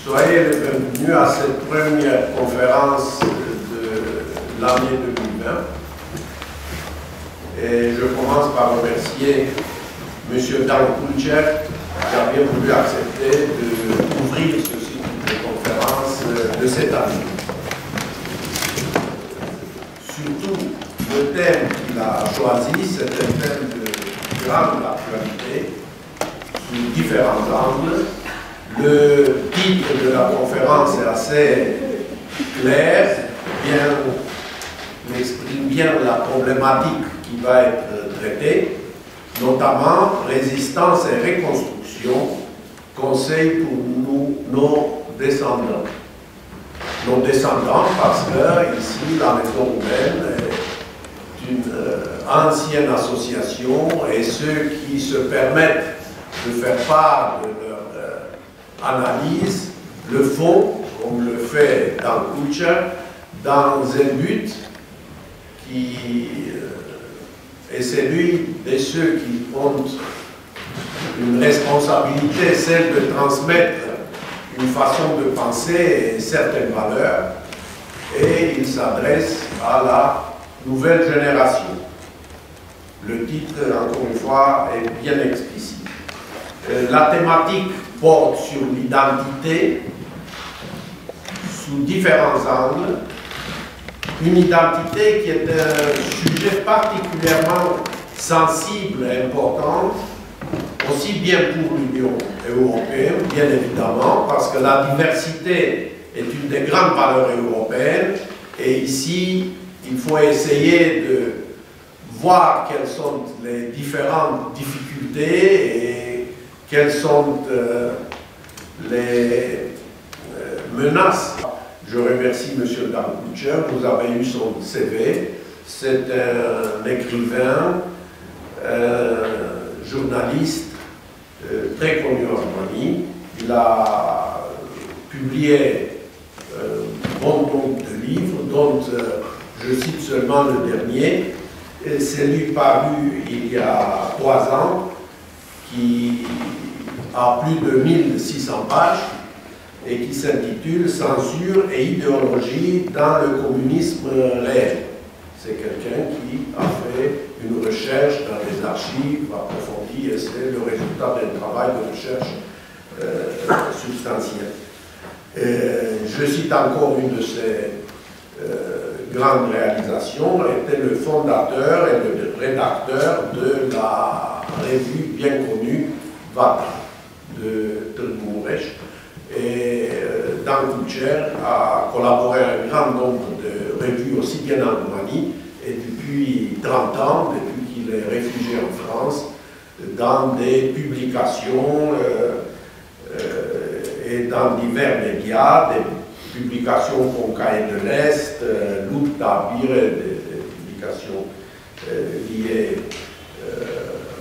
Soyez les bienvenus à cette première conférence de l'année 2020. Et je commence par remercier M. Dan Kulcher qui a bien voulu accepter d'ouvrir ce cycle de conférence de cette année. Surtout, le thème qu'il a choisi, c'est un thème de grande actualité, sous différents angles. Le titre de la conférence est assez clair, il exprime bien la problématique qui va être traitée, notamment résistance et reconstruction, conseil pour nos descendants. Nos descendants, parce que ici, la maison roumaine est une ancienne association et ceux qui se permettent de faire part de leur analyse le font, comme le fait Dan Kulcher, dans un but qui est celui de ceux qui ont une responsabilité, celle de transmettre une façon de penser et certaines valeurs, et il s'adresse à la nouvelle génération. Le titre, encore une fois, est bien explicite. La thématique porte sur l'identité sous différents angles, une identité qui est un sujet particulièrement sensible et important, aussi bien pour l'Union européenne, bien évidemment, parce que la diversité est une des grandes valeurs européennes, et ici, il faut essayer de voir quelles sont les différentes difficultés et quelles sont les menaces. Je remercie M. Dan Kulcher, vous avez eu son CV, c'est un écrivain, journaliste, très connu en Roumanie. Il a publié un bon nombre de livres, dont je cite seulement le dernier. C'est lui paru il y a 3 ans, qui a plus de 1600 pages et qui s'intitule « Censure et idéologie dans le communisme réel ». C'est quelqu'un qui a fait une recherche dans les archives approfondies et c'est le résultat d'un travail de recherche substantiel. Je cite encore une de ses grandes réalisations, était le fondateur et le rédacteur de la revue bien connue Vatra de Târgu Mureș. Et Dan Kulcher a collaboré à un grand nombre de revues aussi bien en Roumanie et depuis 30 ans, depuis qu'il est réfugié en France, dans des publications et dans divers médias, des publications comme Cahiers de l'Est, Lupta Bire, des publications liées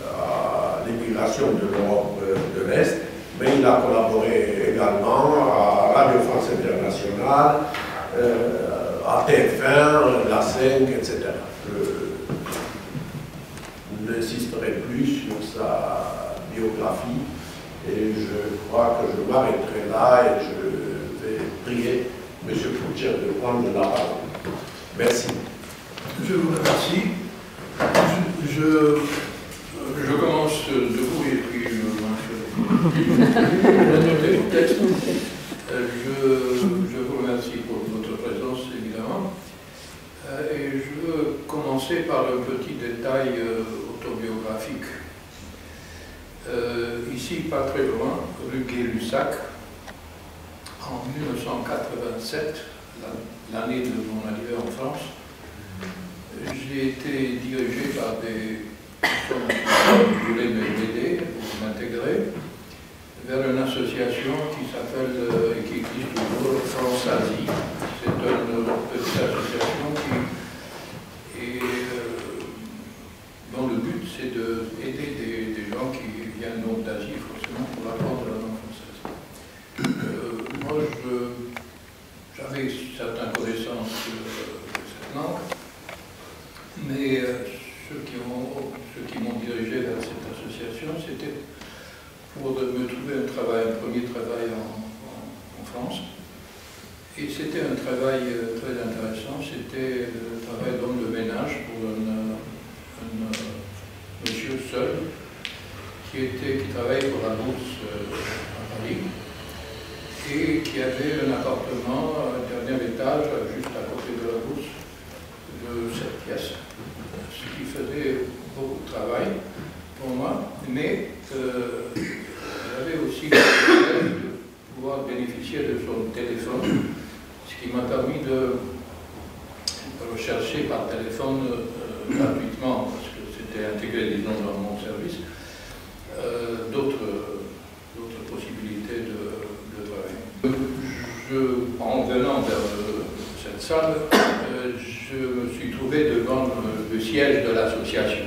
à l'émigration de l'Europe de l'Est, mais il a collaboré également à Radio France Internationale, à TF1, la 5, etc. Je n'insisterai plus sur sa biographie et je crois que je m'arrêterai là et je vais prier M. Kulcher de prendre la parole. Merci. Je vous remercie. Je commence debout et puis je noter le texte. Je vous remercie pour votre présence, évidemment. Et je veux commencer par un petit détail autobiographique. Ici, pas très loin, rue Gay-Lussac, en 1987, l'année de mon arrivée en France, j'ai été dirigé par des personnes qui voulaient m'aider, pour m'intégrer, vers une association qui s'appelle, et qui existe toujours, France-Asie. C'est une petite association dont le but c'est d'aider des gens qui viennent donc d'Asie, forcément, pour apprendre la langue française. Moi, j'avais certaines connaissances de cette langue, mais ceux qui m'ont dirigé vers cette association, c'était pour me trouver un premier travail en Et c'était un travail très intéressant. C'était le travail d'homme de ménage pour un monsieur seul qui travaillait pour la bourse à Paris et qui avait un appartement à dernier étage, juste à côté de la bourse, de 7 pièces. Ce qui faisait beaucoup de travail pour moi, mais j'avais aussi le privilège de pouvoir bénéficier de son téléphone, ce qui m'a permis de rechercher par téléphone gratuitement, parce que c'était intégré, disons, dans mon service, d'autres possibilités de travail. En venant vers cette salle, je me suis trouvé devant le siège de l'association.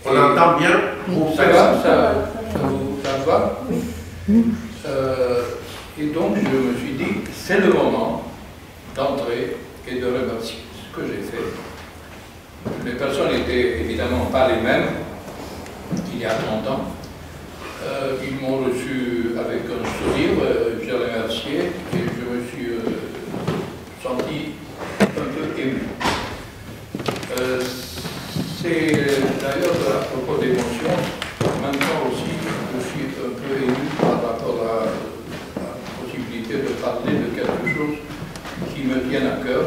On entend bien? Ça va? Ça va? Et donc je me suis dit, c'est le moment d'entrer et de remercier ce que j'ai fait. Les personnes n'étaient évidemment pas les mêmes il y a 30 ans. Ils m'ont reçu avec un sourire, j'ai remercié et je me suis senti un peu ému. C'est d'ailleurs à propos d'émotion, maintenant aussi je suis un peu ému par rapport à la possibilité de parler de quelque chose qui me tient à cœur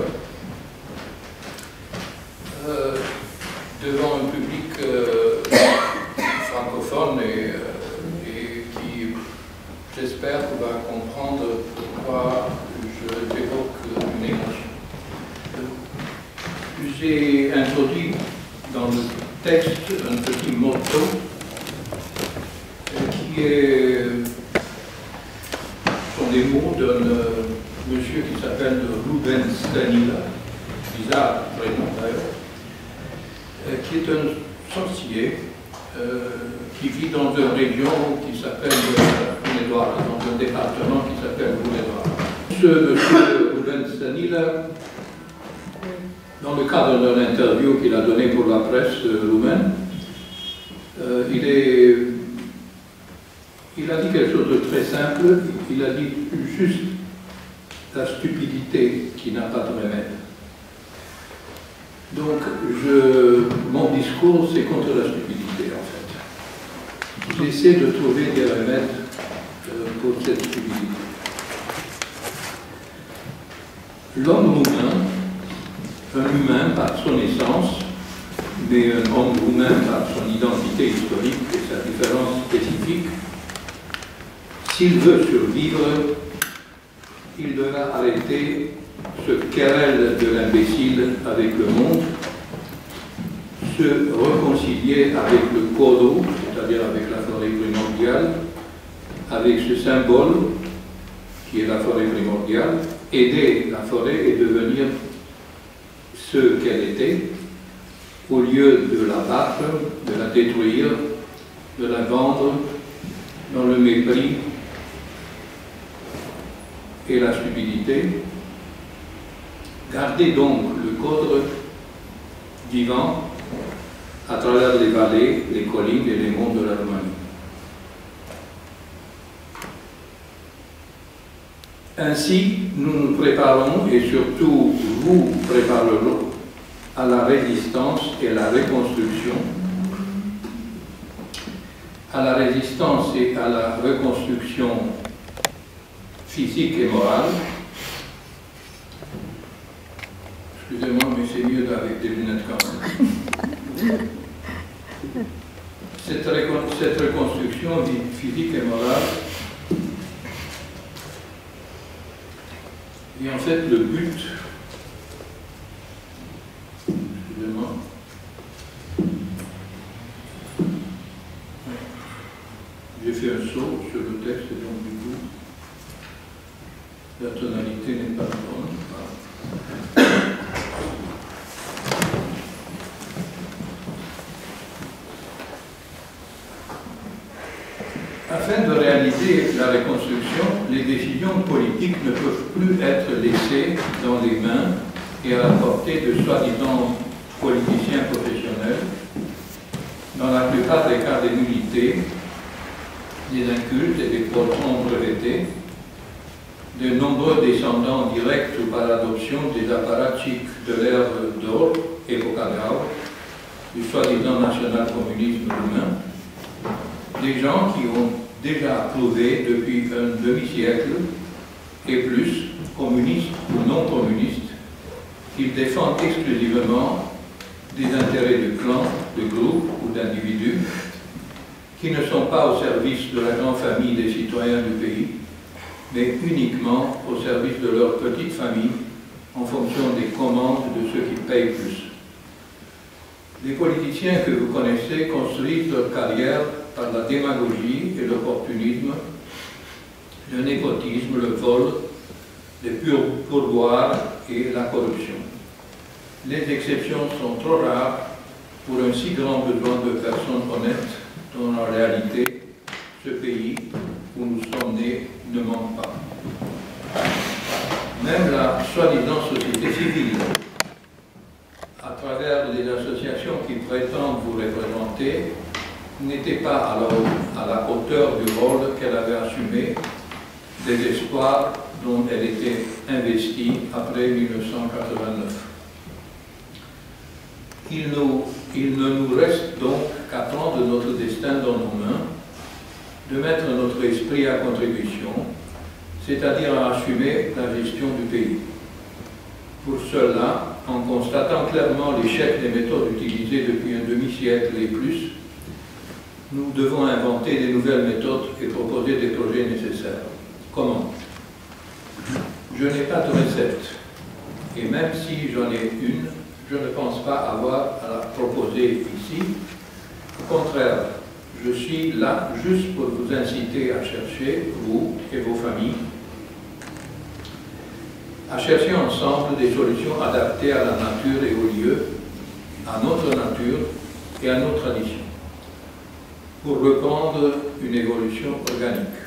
devant un public francophone et qui, j'espère, va comprendre pourquoi j'évoque une émotion. J'ai introduit dans le texte un petit motto qui sont des mots d'un monsieur qui s'appelle Ruben Stanila, bizarre prénom d'ailleurs, qui est un sorcier qui vit dans une région qui s'appelle Roulédoire, dans un département qui s'appelle Roulédoire. Ce monsieur Ruben Stanila, dans le cadre d'une interview qu'il a donnée pour la presse roumaine, il a dit quelque chose de très simple. Il a dit juste la stupidité qui n'a pas de remède. Donc, mon discours, c'est contre la stupidité, en fait. J'essaie de trouver des remèdes pour cette stupidité. L'homme roumain, un humain par son essence, mais un homme roumain par son identité historique et sa différence spécifique, s'il veut survivre, il devra arrêter ce querelle de l'imbécile avec le monde, se réconcilier avec le kodo, c'est-à-dire avec la forêt primordiale, avec ce symbole qui est la forêt primordiale, aider la forêt et devenir ce qu'elle était, au lieu de la battre, de la détruire, de la vendre dans le mépris et la stupidité. Gardez donc le cadre vivant à travers les vallées, les collines et les monts de la Roumanie. Ainsi, nous nous préparons, et surtout vous préparerons, à la résistance et à la reconstruction. À la résistance et à la reconstruction physique et morale. Excusez-moi, mais c'est mieux avec des lunettes quand même. Cette reconstruction physique et morale, et en fait le but, excusez-moi, j'ai fait un saut sur le texte et donc du coup la tonalité n'est pas bonne. Afin de réaliser la reconstruction, les décisions politiques ne peuvent plus être laissées dans les mains et à la portée de soi-disant politiciens professionnels, dans la plupart des cas des nullités, des incultes et des patrons brevetés, de nombreux descendants directs ou par adoption des apparatchiks de l'ère d'or, época d'or, du soi-disant national-communisme roumain, des gens qui ont déjà prouvé depuis un demi-siècle et plus, communistes ou non communistes, qu'ils défendent exclusivement des intérêts de clans, de groupes ou d'individus qui ne sont pas au service de la grande famille des citoyens du pays, mais uniquement au service de leur petite famille en fonction des commandes de ceux qui payent plus. Les politiciens que vous connaissez construisent leur carrière par la démagogie et l'opportunisme, le népotisme, le vol, les pourboires et la corruption. Les exceptions sont trop rares pour un si grand besoin de personnes honnêtes dont en réalité ce pays où nous sommes nés ne manque pas. Même la soi-disant société civile, à travers les associations qui prétendent vous représenter, n'était pas à la hauteur du rôle qu'elle avait assumé, des espoirs dont elle était investie après 1989. Il ne nous reste donc qu'à prendre notre destin dans nos mains, de mettre notre esprit à contribution, c'est-à-dire à assumer la gestion du pays. Pour cela, en constatant clairement l'échec des méthodes utilisées depuis un demi-siècle et plus, nous devons inventer des nouvelles méthodes et proposer des projets nécessaires. Comment? Je n'ai pas de recette, et même si j'en ai une, je ne pense pas avoir à la proposer ici. Au contraire, je suis là juste pour vous inciter à chercher, vous et vos familles, à chercher ensemble des solutions adaptées à la nature et au lieu, à notre nature et à nos traditions, pour reprendre une évolution organique.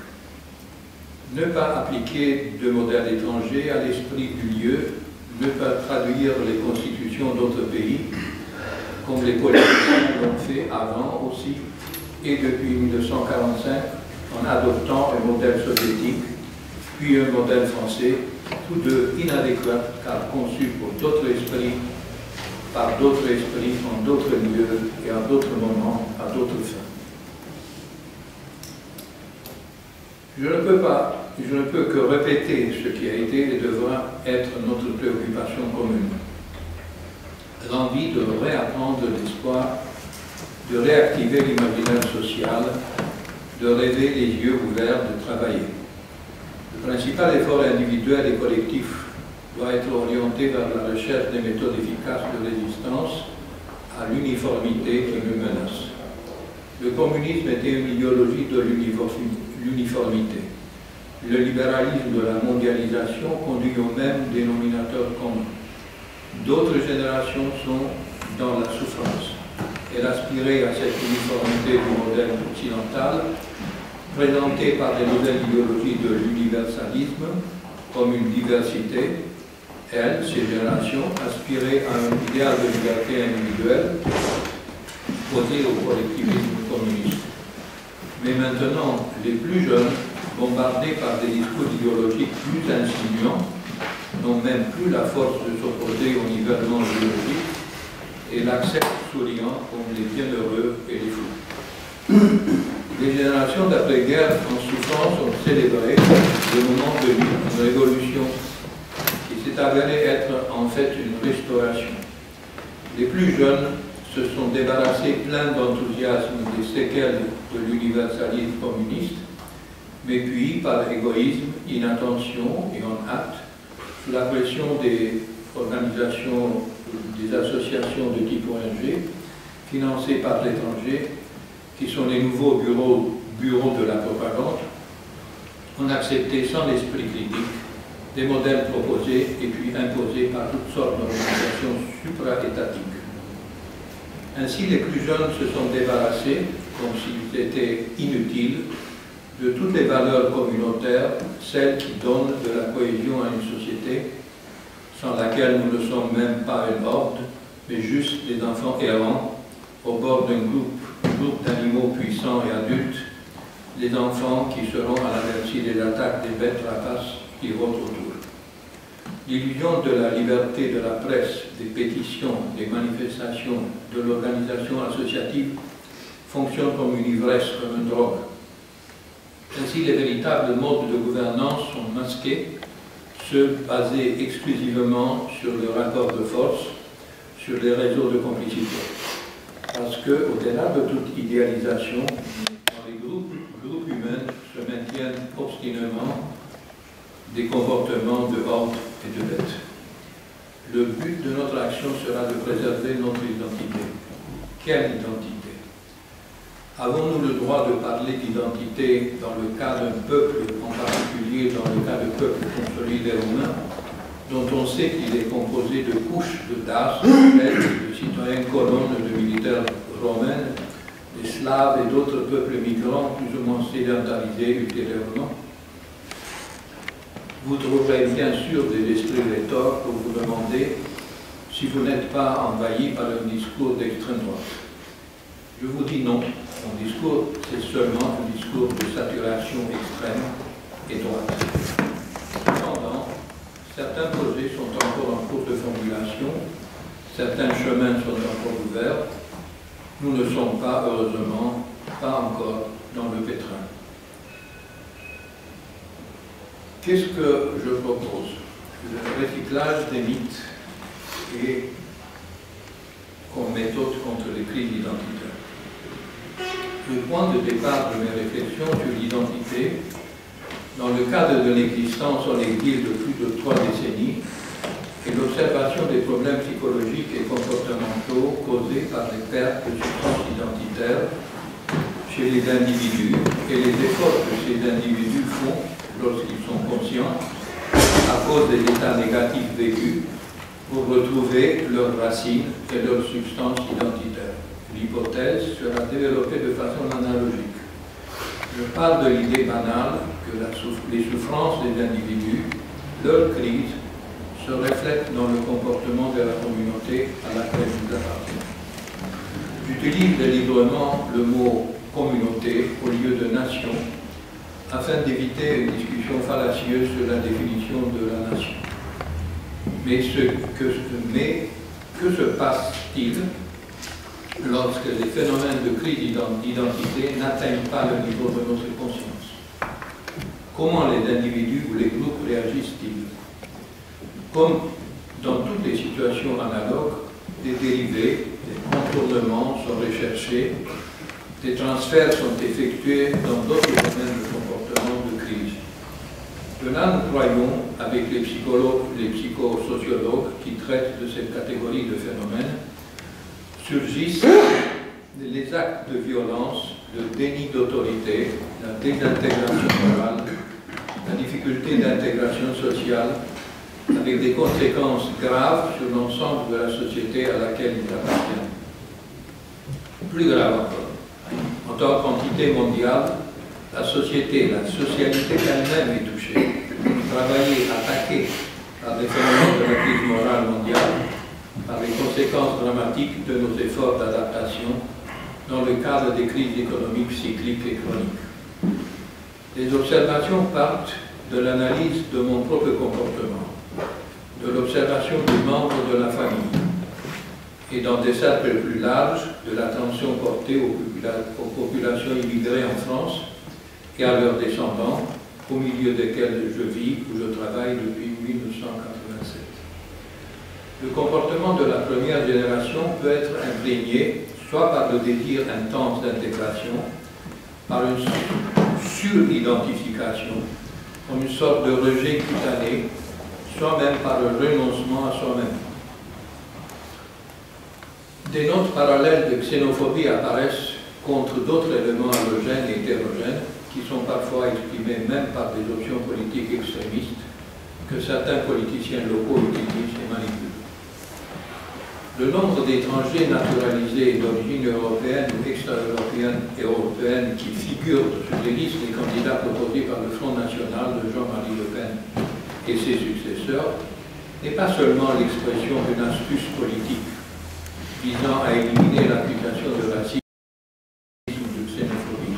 Ne pas appliquer de modèles étrangers à l'esprit du lieu, ne pas traduire les constitutions d'autres pays, comme les politiciens l'ont fait avant aussi, et depuis 1945, en adoptant un modèle soviétique, puis un modèle français, tous deux inadéquats car conçus pour d'autres esprits, par d'autres esprits, en d'autres lieux et à d'autres moments, à d'autres fins. Je ne peux que répéter ce qui a été et devra être notre préoccupation commune. L'envie de réapprendre l'espoir, de réactiver l'imaginaire social, de rêver les yeux ouverts, de travailler. Le principal effort individuel et collectif doit être orienté vers la recherche des méthodes efficaces de résistance à l'uniformité qui nous menace. Le communisme était une idéologie de l'uniformité. Le libéralisme de la mondialisation conduit au même dénominateur commun. D'autres générations sont dans la souffrance. Elle aspirait à cette uniformité du modèle occidental, présentée par les nouvelles idéologies de l'universalisme comme une diversité. Elle, ces générations, aspiraient à un idéal de liberté individuelle opposé au collectivisme communiste. Mais maintenant, les plus jeunes, bombardés par des discours idéologiques plus insinuants, n'ont même plus la force de s'opposer au nivellement biologique et l'acceptent souriant comme les bienheureux et les fous. Les générations d'après-guerre en souffrance ont célébré le moment venu, une révolution qui s'est avérée être en fait une restauration. Les plus jeunes se sont débarrassés pleins d'enthousiasme des séquelles de l'universalisme communiste, mais puis, par égoïsme, inattention et en hâte, sous la pression des organisations, des associations de type ONG, financées par l'étranger, qui sont les nouveaux bureaux de la propagande, ont accepté sans l'esprit critique des modèles proposés et puis imposés par toutes sortes d'organisations supra-étatiques. Ainsi, les plus jeunes se sont débarrassés, comme s'ils étaient inutiles, de toutes les valeurs communautaires, celles qui donnent de la cohésion à une société, sans laquelle nous ne sommes même pas une horde, mais juste des enfants errants, au bord d'un groupe d'animaux puissants et adultes, les enfants qui seront à la merci des attaques des bêtes rapaces qui rôdent autour. L'illusion de la liberté de la presse, des pétitions, des manifestations, de l'organisation associative fonctionne comme une ivresse, comme une drogue. Ainsi, les véritables modes de gouvernance sont masqués, ceux basés exclusivement sur le rapport de force, sur les réseaux de complicité. Parce qu'au-delà de toute idéalisation, dans les groupes humains se maintiennent obstinément des comportements de horde et de bête. Le but de notre action sera de préserver notre identité. Quelle identité? Avons-nous le droit de parler d'identité dans le cas d'un peuple, en particulier dans le cas de peuple comme celui des Romains, dont on sait qu'il est composé de couches de Daces, de citoyens colonnes, de militaires romains, des Slaves et d'autres peuples migrants plus ou moins sédentarisés ultérieurement? Vous trouverez bien sûr des esprits rhétors pour vous demander si vous n'êtes pas envahi par un discours d'extrême droite. Je vous dis non. Mon discours, c'est seulement un discours de saturation extrême et droite. Cependant, certains projets sont encore en cours de formulation, certains chemins sont encore ouverts. Nous ne sommes pas, heureusement, pas encore dans le pétrin. Qu'est-ce que je propose? Le recyclage des mythes et comme méthode contre les crises identitaires. Le point de départ de mes réflexions sur l'identité, dans le cadre de l'existence en exil de plus de 3 décennies, est l'observation des problèmes psychologiques et comportementaux causés par les pertes de substances identitaires chez les individus et les efforts que ces individus font lorsqu'ils sont conscients, à cause des états négatifs vécus, pour retrouver leurs racines et leurs substances identitaires. L'hypothèse sera développée de façon analogique. Je parle de l'idée banale que les souffrances des individus, leur crise, se reflètent dans le comportement de la communauté à laquelle ils appartiennent. J'utilise délibérément le mot communauté au lieu de nation, afin d'éviter une discussion fallacieuse sur la définition de la nation. Mais que se passe-t-il lorsque les phénomènes de crise d'identité n'atteignent pas le niveau de notre conscience? Comment les individus ou les groupes réagissent-ils? Comme dans toutes les situations analogues, des dérivés, des contournements sont recherchés, des transferts sont effectués dans d'autres domaines de comportement de crise. De là, nous croyons, avec les psychosociologues qui traitent de cette catégorie de phénomènes, surgissent les actes de violence, le déni d'autorité, la désintégration morale, la difficulté d'intégration sociale, avec des conséquences graves sur l'ensemble de la société à laquelle ils appartiennent. Plus grave encore, en tant qu'entité mondiale, la société, la socialité elle-même est touchée, travaillée, attaquée par des phénomènes de la crise morale mondiale, par les conséquences dramatiques de nos efforts d'adaptation dans le cadre des crises économiques cycliques et chroniques. Les observations partent de l'analyse de mon propre comportement, de l'observation des membres de la famille, et dans des cercles plus larges, de l'attention portée aux populations immigrées en France et à leurs descendants, au milieu desquels je vis ou je travaille depuis 1987. Le comportement de la première génération peut être imprégné soit par le désir intense d'intégration, par une suridentification, comme une sorte de rejet cutané, soit même par le renoncement à soi-même. Des notes parallèles de xénophobie apparaissent contre d'autres éléments allogènes et hétérogènes qui sont parfois exprimés même par des options politiques extrémistes que certains politiciens locaux utilisent et manipulent. Le nombre d'étrangers naturalisés d'origine européenne ou extra-européenne et européenne qui figurent sur les listes des candidats proposés par le Front National de Jean-Marie Le Pen et ses successeurs n'est pas seulement l'expression d'une astuce politique visant à éliminer l'application de racisme ou de xénophobie,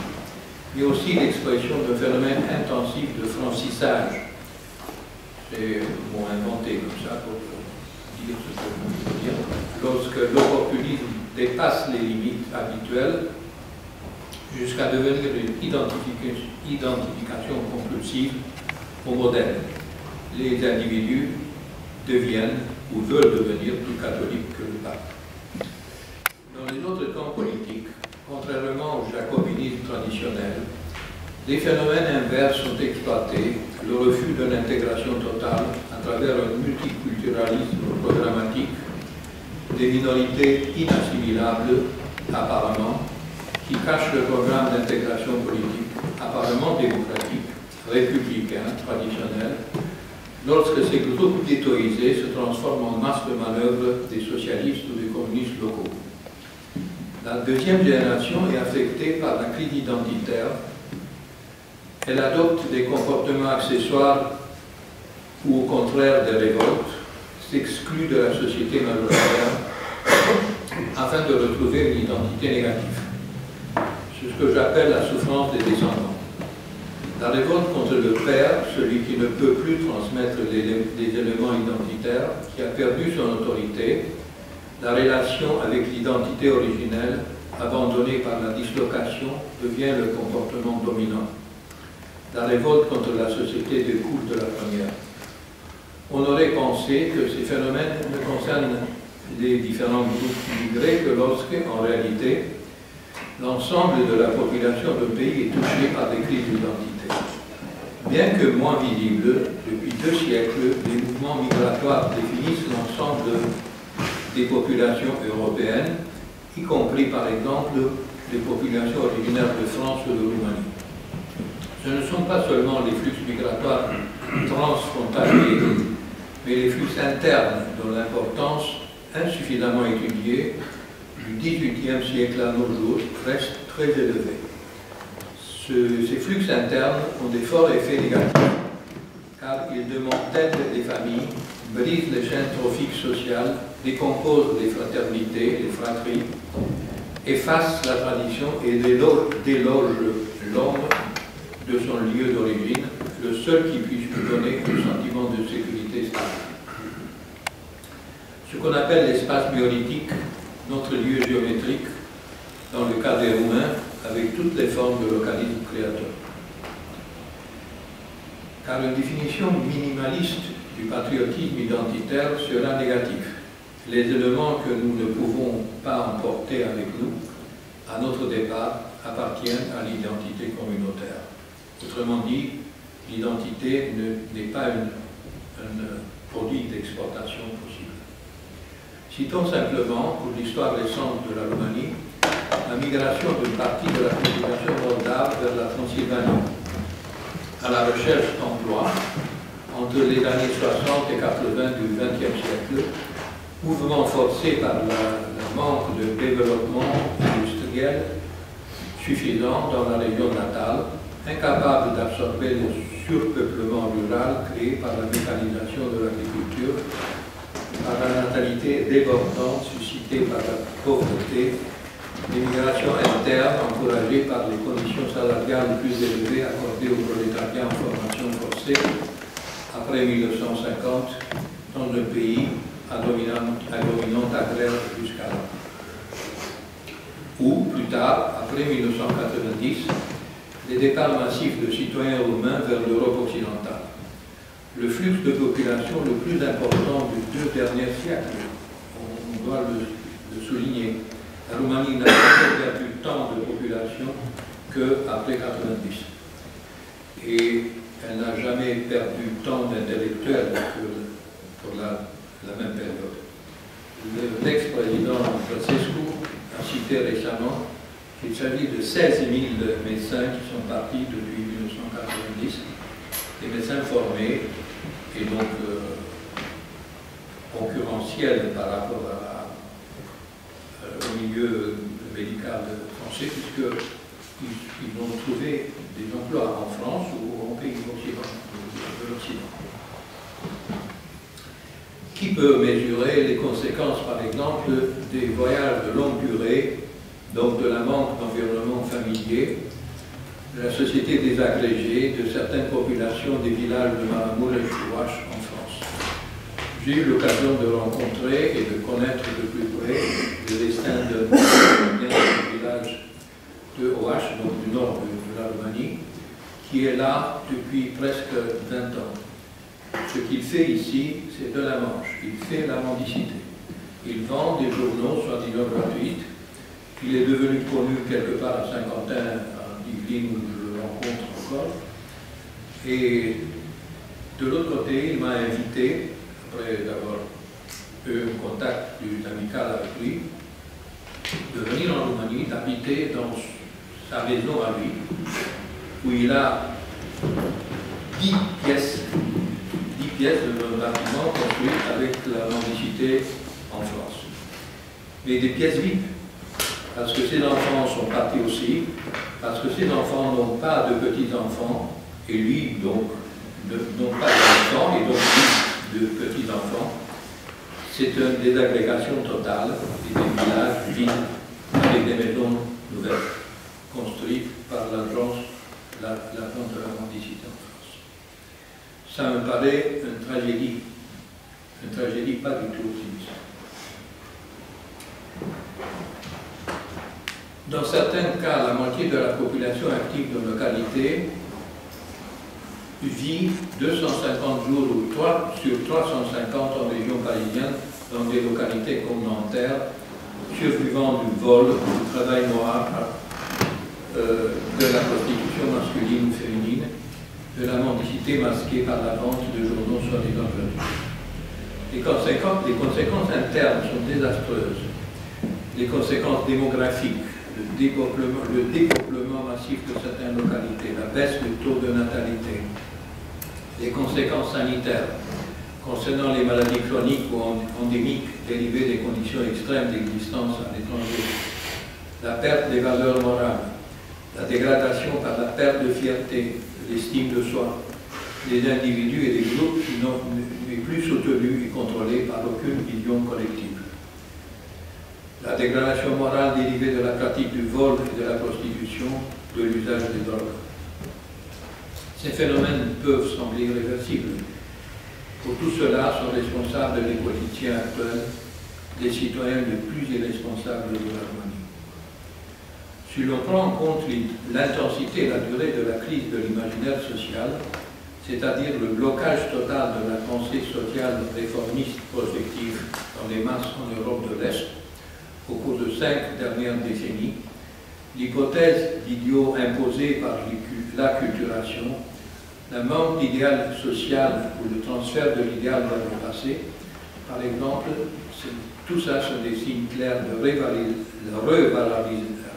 mais aussi aussi l'expression d'un phénomène intensif de francisage. C'est bon, inventé comme ça pour dire ce que je veux dire. Lorsque l'opportunisme dépasse les limites habituelles jusqu'à devenir une identification compulsive au modèle. Les individus deviennent ou veulent devenir plus catholiques que le pape. Dans les autres camps politiques, contrairement au jacobinisme traditionnel, des phénomènes inverses sont exploités, le refus de l'intégration totale à travers un multiculturalisme programmatique, des minorités inassimilables, apparemment, qui cachent le programme d'intégration politique, apparemment démocratique, républicain, traditionnel, lorsque ces groupes ghettoisés se transforment en masse de manœuvre des socialistes ou des communistes locaux. La deuxième génération est affectée par la crise identitaire. Elle adopte des comportements accessoires ou au contraire des révoltes, s'exclut de la société majoritaire afin de retrouver une identité négative. C'est ce que j'appelle la souffrance des descendants. La révolte contre le père, celui qui ne peut plus transmettre des éléments identitaires, qui a perdu son autorité, la relation avec l'identité originelle, abandonnée par la dislocation, devient le comportement dominant. La révolte contre la société découle de la première. On aurait pensé que ces phénomènes ne concernent les différents groupes immigrés que lorsque, en réalité, l'ensemble de la population d'un pays est touché par des crises d'identité. Bien que moins visibles, depuis 2 siècles, les mouvements migratoires définissent l'ensemble des populations européennes, y compris par exemple les populations originaires de France ou de Roumanie. Ce ne sont pas seulement les flux migratoires transfrontaliers, mais les flux internes dont l'importance, insuffisamment étudiée, du XVIIIe siècle à nos jours, reste très élevée. Ces flux internes ont des forts effets négatifs, car ils démantèlent les familles, brisent les chaînes trophiques sociales, décomposent les fraternités, les fratries, effacent la tradition et délogent l'homme de son lieu d'origine, le seul qui puisse lui donner un sentiment de sécurité stable. Ce qu'on appelle l'espace biolitique, notre lieu géométrique, dans le cas des Roumains, avec toutes les formes de localisme créateur. Car une définition minimaliste du patriotisme identitaire sera négative. Les éléments que nous ne pouvons pas emporter avec nous, à notre départ, appartiennent à l'identité communautaire. Autrement dit, l'identité n'est pas un produit d'exportation possible. Citons simplement, pour l'histoire récente de la Roumanie, la migration d'une partie de la population moldave vers la Transylvanie, à la recherche d'emploi entre les années 60 et 80 du XXe siècle, mouvement forcé par le manque de développement industriel suffisant dans la région natale, incapable d'absorber le surpeuplement rural créé par la mécanisation de l'agriculture, par la natalité débordante suscitée par la pauvreté, l'immigration interne encouragée par les conditions salariales plus élevées accordées au prolétariat en formation forcée après 1950 dans un pays à dominante agraire jusqu'alors. Ou, plus tard, après 1990, les départs massifs de citoyens roumains vers l'Europe occidentale. Le flux de population le plus important des 2 derniers siècles, on doit le souligner. La Roumanie n'a jamais perdu tant de population qu'après 90. Et elle n'a jamais perdu tant d'intellectuels que pour la même période. L'ex-président Băsescu a cité récemment qu'il s'agit de 16 000 médecins qui sont partis depuis 1990, des médecins formés et donc concurrentiels par rapport au milieu médical français, puisqu'ils ont trouvé des emplois en France ou en pays de l'Occident. Qui peut mesurer les conséquences, par exemple, des voyages de longue durée, donc de la manque d'environnement familier, de la société désagrégée de certaines populations des villages de Maramoul et Chouache en France. J'ai eu l'occasion de rencontrer et de connaître de plus près le destin du village de Ouache, donc du nord de la Roumanie, qui est là depuis presque 20 ans. Ce qu'il fait ici, c'est de la manche. Il fait la mendicité. Il vend des journaux, soi-disant gratuits. Il est devenu connu quelque part à Saint-Quentin, à Yvelines, où je le rencontre encore. Et de l'autre côté, il m'a invité, après avoir eu un contact plus amical avec lui, de venir en Roumanie, d'habiter dans sa maison à lui, où il a 10 pièces de bâtiment construit avec la mendicité en France. Mais des pièces vides, parce que ses enfants sont partis aussi, parce que ses enfants n'ont pas de petits-enfants, et lui, donc, n'ont pas d'enfants, et donc lui, de petits-enfants. C'est une désagrégation totale, et des villages vides, avec des maisons nouvelles, construites par l'agence de la mendicité en France. Ça me paraît une tragédie pas du tout optimiste. Dans certains cas, la moitié de la population active de localité vit 250 jours ou 3 sur 350 en région parisienne dans des localités comme Nanterre, survivant du vol, du travail noir, de la prostitution masculine ou féminine, de la mendicité masquée par la vente de journaux soi-disant gratuits. Les conséquences internes sont désastreuses. Les conséquences démographiques, le dépeuplement massif de certaines localités, la baisse du taux de natalité, les conséquences sanitaires concernant les maladies chroniques ou endémiques dérivées des conditions extrêmes d'existence à l'étranger, la perte des valeurs morales, la dégradation par la perte de fierté, de l'estime de soi, des individus et des groupes qui n'ont plus soutenus et contrôlés par aucune vision collective. La dégradation morale dérivée de la pratique du vol et de la prostitution, de l'usage des drogues. Ces phénomènes peuvent sembler irréversibles. Pour tout cela sont responsables les politiciens actuels, les citoyens les plus irresponsables de la Roumanie. Si l'on prend en compte l'intensité et la durée de la crise de l'imaginaire social, c'est-à-dire le blocage total de la pensée sociale réformiste prospective dans les masses en Europe de l'Est, au cours de 5 dernières décennies, l'hypothèse d'idiot imposé par l'acculturation, le manque d'idéal social ou le transfert de l'idéal vers le passé, par exemple, tout ça sont des signes clairs de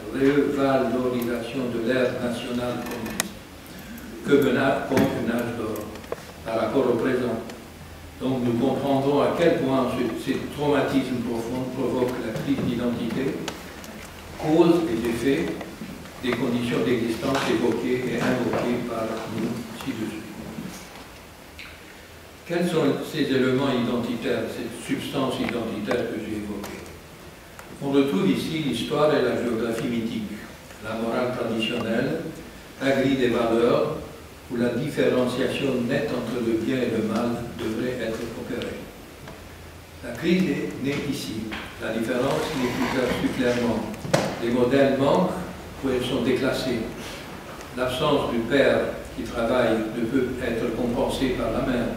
revalorisation de l'ère nationale communiste, que mena comme un âge d'or par rapport au présent. Donc nous comprendrons à quel point ces traumatismes profonds provoquent la crise d'identité, cause et effet des conditions d'existence évoquées et invoquées par nous ci-dessus. Quels sont ces éléments identitaires, cette substance identitaire que j'ai évoquée? On retrouve ici l'histoire et la géographie mythique, la morale traditionnelle, la grille des valeurs, où la différenciation nette entre le bien et le mal devrait être opérée. La crise est née ici. La différence n'est plus clairement. Les modèles manquent ou elles sont déclassées. L'absence du père qui travaille ne peut être compensée par la mère.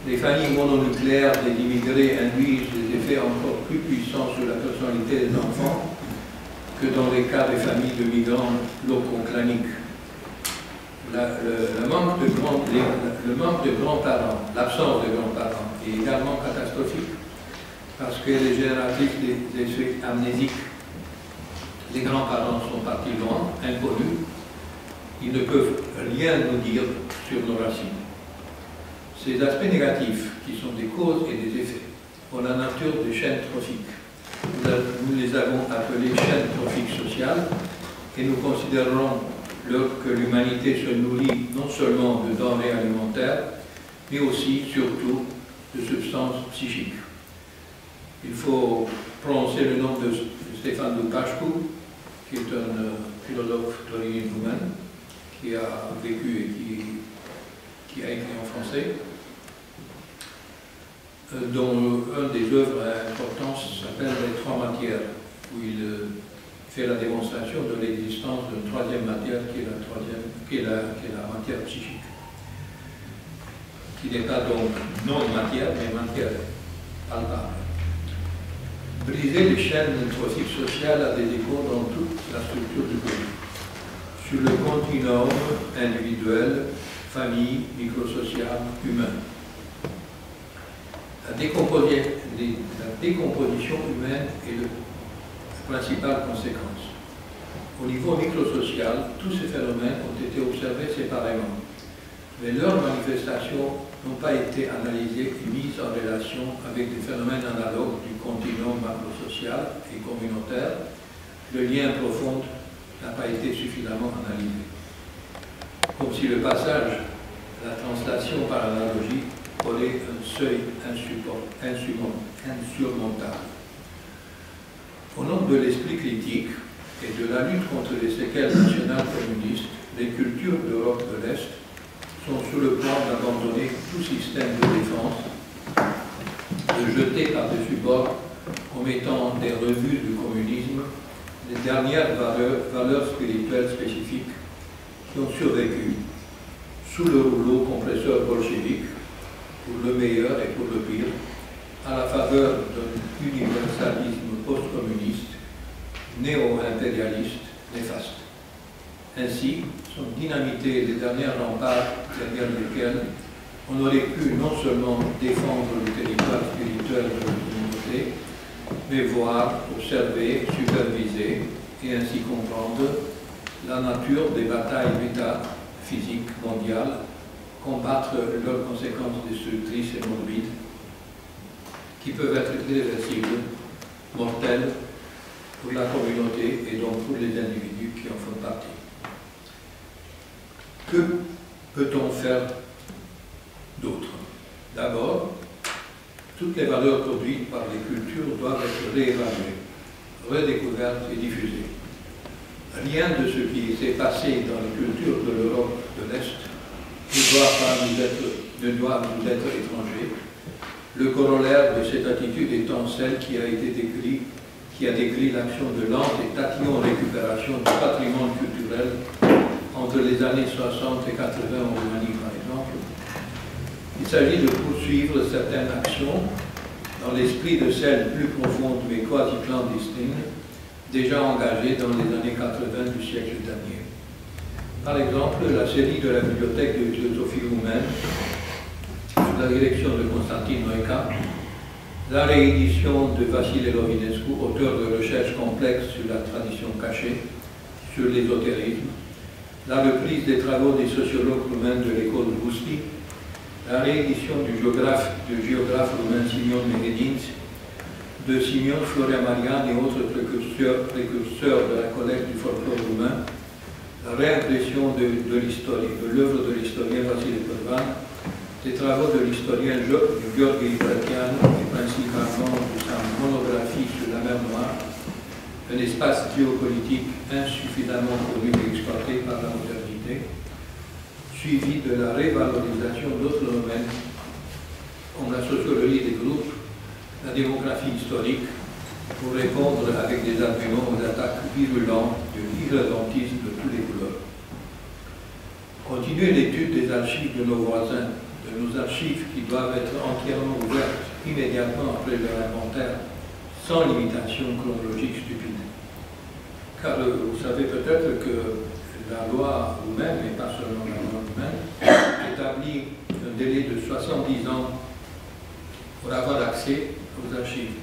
Les familles mononucléaires des immigrés induisent des effets encore plus puissants sur la personnalité des enfants que dans les cas des familles de migrants locaux-claniques. Le manque de grands-parents, l'absence de grands-parents est également catastrophique parce qu'elle est génératrice des effets amnésiques. Les grands-parents sont partis loin, inconnus, ils ne peuvent rien nous dire sur nos racines. Ces aspects négatifs, qui sont des causes et des effets, ont la nature des chaînes trophiques. Nous les avons appelées chaînes trophiques sociales et nous considérons que l'humanité se nourrit non seulement de denrées alimentaires, mais aussi, surtout, de substances psychiques. Il faut prononcer le nom de Stéphane Lukashku, qui est un philosophe d'origine roumaine, qui a vécu et qui a écrit en français, dont une des œuvres importantes s'appelle Les trois matières, où il fait la démonstration de l'existence d'une troisième matière qui est la matière psychique, qui n'est pas donc non-matière, mais matière palpable. Briser les chaînes trophiques sociales a des échos dans toute la structure du pays. Sur le continuum individuel, famille, microsocial, humain. La décomposition humaine est la principale conséquence. Au niveau microsocial, tous ces phénomènes ont été observés séparément, mais leurs manifestations n'ont pas été analysées et mises en relation avec des phénomènes analogues du continuum macrosocial et communautaire. Le lien profond n'a pas été suffisamment analysé. Comme si le passage, la translation par analogie, aurait un seuil insurmontable. Au nom de l'esprit critique et de la lutte contre les séquelles nationales communistes, les cultures d'Europe de l'Est sont sur le point d'abandonner tout système de défense, de jeter par-dessus bord, comme étant des revues du communisme, les dernières valeurs spirituelles spécifiques qui ont survécu sous le rouleau compresseur bolchevique, pour le meilleur et pour le pire, à la faveur d'un universalisme post-communiste, néo-impérialiste, néfaste. Ainsi, sont dynamités les dernières remparts derrière lesquels on aurait pu non seulement défendre le territoire spirituel de la communauté, mais voir, observer, superviser et ainsi comprendre la nature des batailles métaphysiques mondiales, combattre leurs conséquences destructrices et morbides, qui peuvent être irréversibles, mortelles pour la communauté et donc pour les individus qui en font partie. Que peut-on faire d'autre? D'abord, toutes les valeurs produites par les cultures doivent être réévaluées, redécouvertes et diffusées. Rien de ce qui s'est passé dans les cultures de l'Europe de l'Est ne doit nous être étranger. Le corollaire de cette attitude étant celle qui a décrit l'action de lente et tatillon récupération du patrimoine culturel entre les années 60 et 80 en Roumanie, par exemple. Il s'agit de poursuivre certaines actions dans l'esprit de celles plus profondes mais quasi-clandestines déjà engagées dans les années 80 du siècle dernier. Par exemple, la série de la bibliothèque de philosophie roumaine, sous la direction de Constantin Noica, la réédition de Vassile Lovinescu, auteur de recherches complexes sur la tradition cachée, sur l'ésotérisme, la reprise des travaux des sociologues roumains de l'école Gusti, la réédition du géographe roumain Simeon Meredinț, de Simeon Florea Marian et autres précurseurs de la collecte du folklore roumain, la réimpression de l'œuvre de l'historien Vasile Pârvan, des travaux de l'historien Gheorghe Ibratian et principalement de sa monographie sur la mer Noire, un espace géopolitique insuffisamment connu et exploité par la modernité, suivi de la révalorisation d'autres domaines comme la sociologie des groupes, la démographie historique, pour répondre avec des arguments aux attaques virulentes de l'irrédentisme de tous les couleurs. Continuer l'étude des archives de nos voisins, de nos archives qui doivent être entièrement ouvertes immédiatement après leur inventaire, sans limitation chronologique stupide. Car vous savez peut-être que la loi roumaine, mais pas seulement la loi roumaine, établit un délai de 70 ans pour avoir accès aux archives.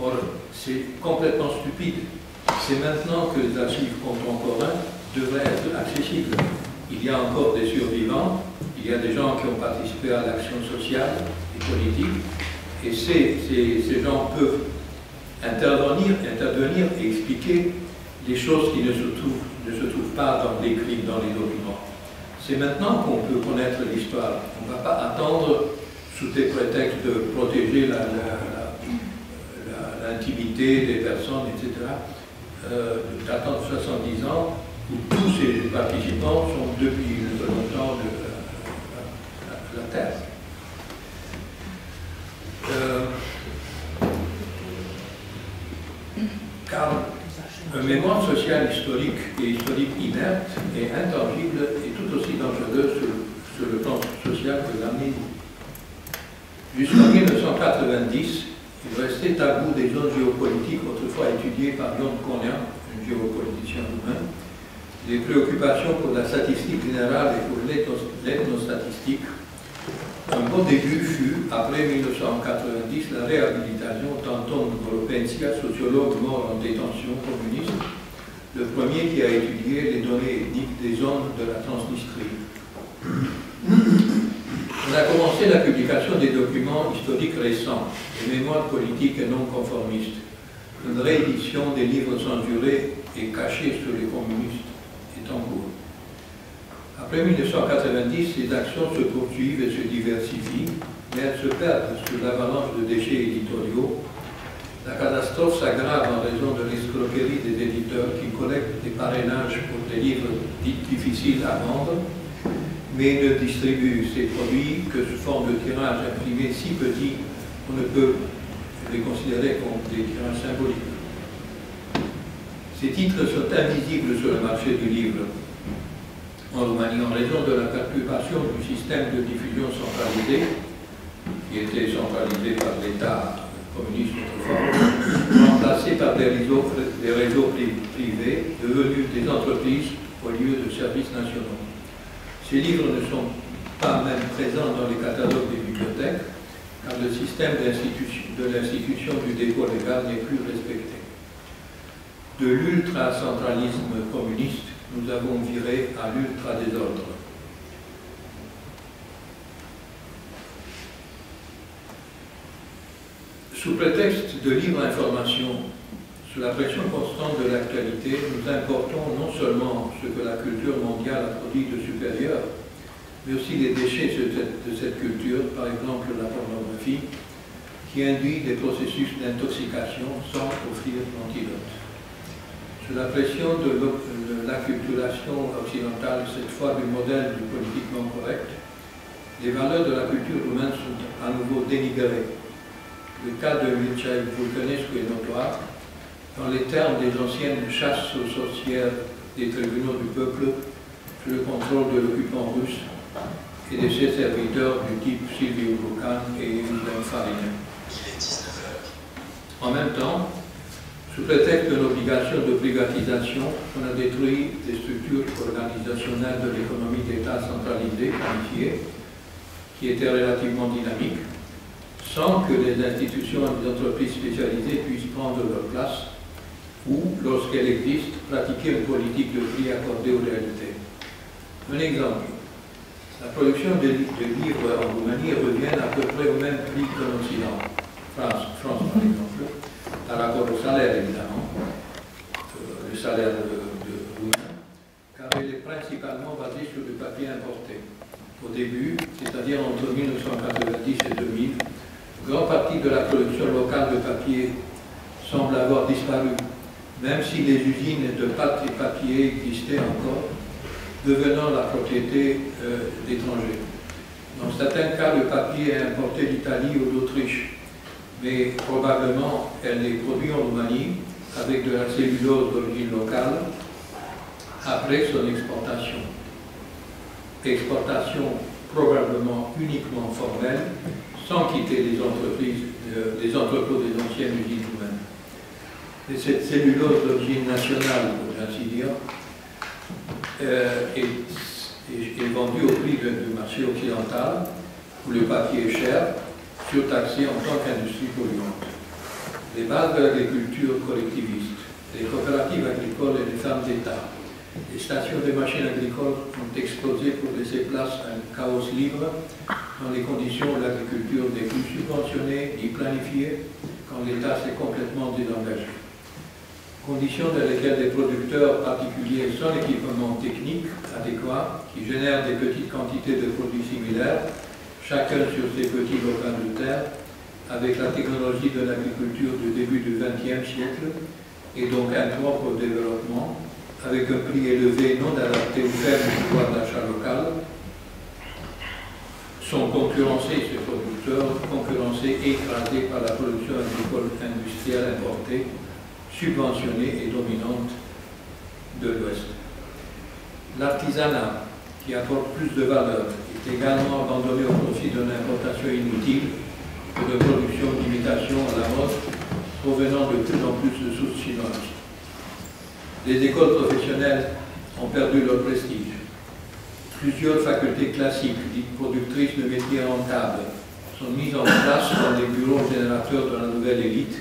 Or, c'est complètement stupide. C'est maintenant que les archives contemporaines devraient être accessibles. Il y a encore des survivants, il y a des gens qui ont participé à l'action sociale et politique, et ces gens peuvent intervenir et expliquer les choses qui ne se trouvent pas dans l'écrit, dans les documents. C'est maintenant qu'on peut connaître l'histoire. On ne va pas attendre, sous des prétextes de protéger l'intimité des personnes, etc., d'attendre 70 ans où tous ces participants sont depuis longtemps de la Terre. Car un mémoire social historique et historique inerte et intangible est tout aussi dangereux sur le plan social que l'amnésie. Jusqu'en 1990, il restait tabou des zones géopolitiques autrefois étudiées par Jon Konia, un géopoliticien roumain, des préoccupations pour la statistique générale et pour l'ethnostatistique. Un bon début fut, après 1990, la réhabilitation d'Anton Golopensia, sociologue mort en détention communiste, le premier qui a étudié les données ethniques des zones de la Transnistrie. On a commencé la publication des documents historiques récents, des mémoires politiques et non conformistes, une réédition des livres censurés et cachés sur les communistes est en cours. Après 1990, ces actions se poursuivent et se diversifient, mais elles se perdent sous l'avalanche de déchets éditoriaux. La catastrophe s'aggrave en raison de l'escroquerie des éditeurs qui collectent des parrainages pour des livres dits difficiles à vendre, mais ne distribuent ces produits que sous forme de tirages imprimés si petits qu'on ne peut les considérer comme des tirages symboliques. Ces titres sont invisibles sur le marché du livre en Roumanie en raison de la perturbation du système de diffusion centralisé, qui était centralisé par l'État communiste autrefois, remplacé par des réseaux privés devenus des entreprises au lieu de services nationaux. Ces livres ne sont pas même présents dans les catalogues des bibliothèques, car le système de l'institution du dépôt légal n'est plus respecté. De l'ultra-centralisme communiste, nous avons viré à l'ultra-désordre. Sous prétexte de libre information, sous la pression constante de l'actualité, nous importons non seulement ce que la culture mondiale a produit de supérieur, mais aussi les déchets de cette culture, par exemple la pornographie, qui induit des processus d'intoxication sans offrir l'antidote. Sous la pression de l'acculturation occidentale, cette fois du modèle du politiquement correct, les valeurs de la culture roumaine sont à nouveau dénigrées. Le cas de Mircea Vulcănescu est notoire. Dans les termes des anciennes chasses aux sorcières des tribunaux du peuple, sous le contrôle de l'occupant russe et de ses serviteurs du type Silviu Lucan et Iulian Farina. En même temps, sous prétexte de l'obligation de privatisation, on a détruit des structures organisationnelles de l'économie d'État centralisée, planifiée, qui étaient relativement dynamiques, sans que les institutions et les entreprises spécialisées puissent prendre leur place ou, lorsqu'elles existent, pratiquer une politique de prix accordée aux réalités. Un exemple. La production de livres en Roumanie revient à peu près au même prix qu'en Occident. France par exemple, par rapport au salaire évidemment, le salaire de roumain, car elle est principalement basée sur du papier importé. Au début, c'est-à-dire entre 1990 et 2000, une grande partie de la production locale de papier semble avoir disparu, même si les usines de pâte et papier existaient encore, devenant la propriété d'étrangers. Dans certains cas, le papier est importé d'Italie ou d'Autriche, mais probablement elle est produite en Roumanie avec de la cellulose d'origine locale après son exportation. Exportation probablement uniquement formelle, sans quitter les entrepôts des anciennes usines roumaines. Et cette cellulose d'origine nationale, pour ainsi dire, est vendue au prix du marché occidental, où le papier est cher, surtaxé en tant qu'industrie polluante. Les bases de l'agriculture collectiviste, les coopératives agricoles et les fermes d'État, les stations de machines agricoles ont explosé pour laisser place à un chaos libre dans les conditions où l'agriculture n'est plus subventionnée ni planifiée quand l'État s'est complètement désengagé. Conditions dans lesquelles des producteurs particuliers sans équipement technique adéquat, qui génèrent des petites quantités de produits similaires, chacun sur ses petits lopins de terre, avec la technologie de l'agriculture du début du XXe siècle, et donc impropre au développement, avec un prix élevé non adapté au faible pouvoir d'achat local, sont concurrencés, ces producteurs, concurrencés et écrasés par la production agricole industrielle importée, subventionnée et dominante de l'Ouest. L'artisanat, qui apporte plus de valeur, est également abandonné au profit d'une importation inutile et de production d'imitation à la mode, provenant de plus en plus de sources chinoises. Les écoles professionnelles ont perdu leur prestige. Plusieurs facultés classiques, dites productrices de métiers rentables, sont mises en place dans les bureaux générateurs de la nouvelle élite,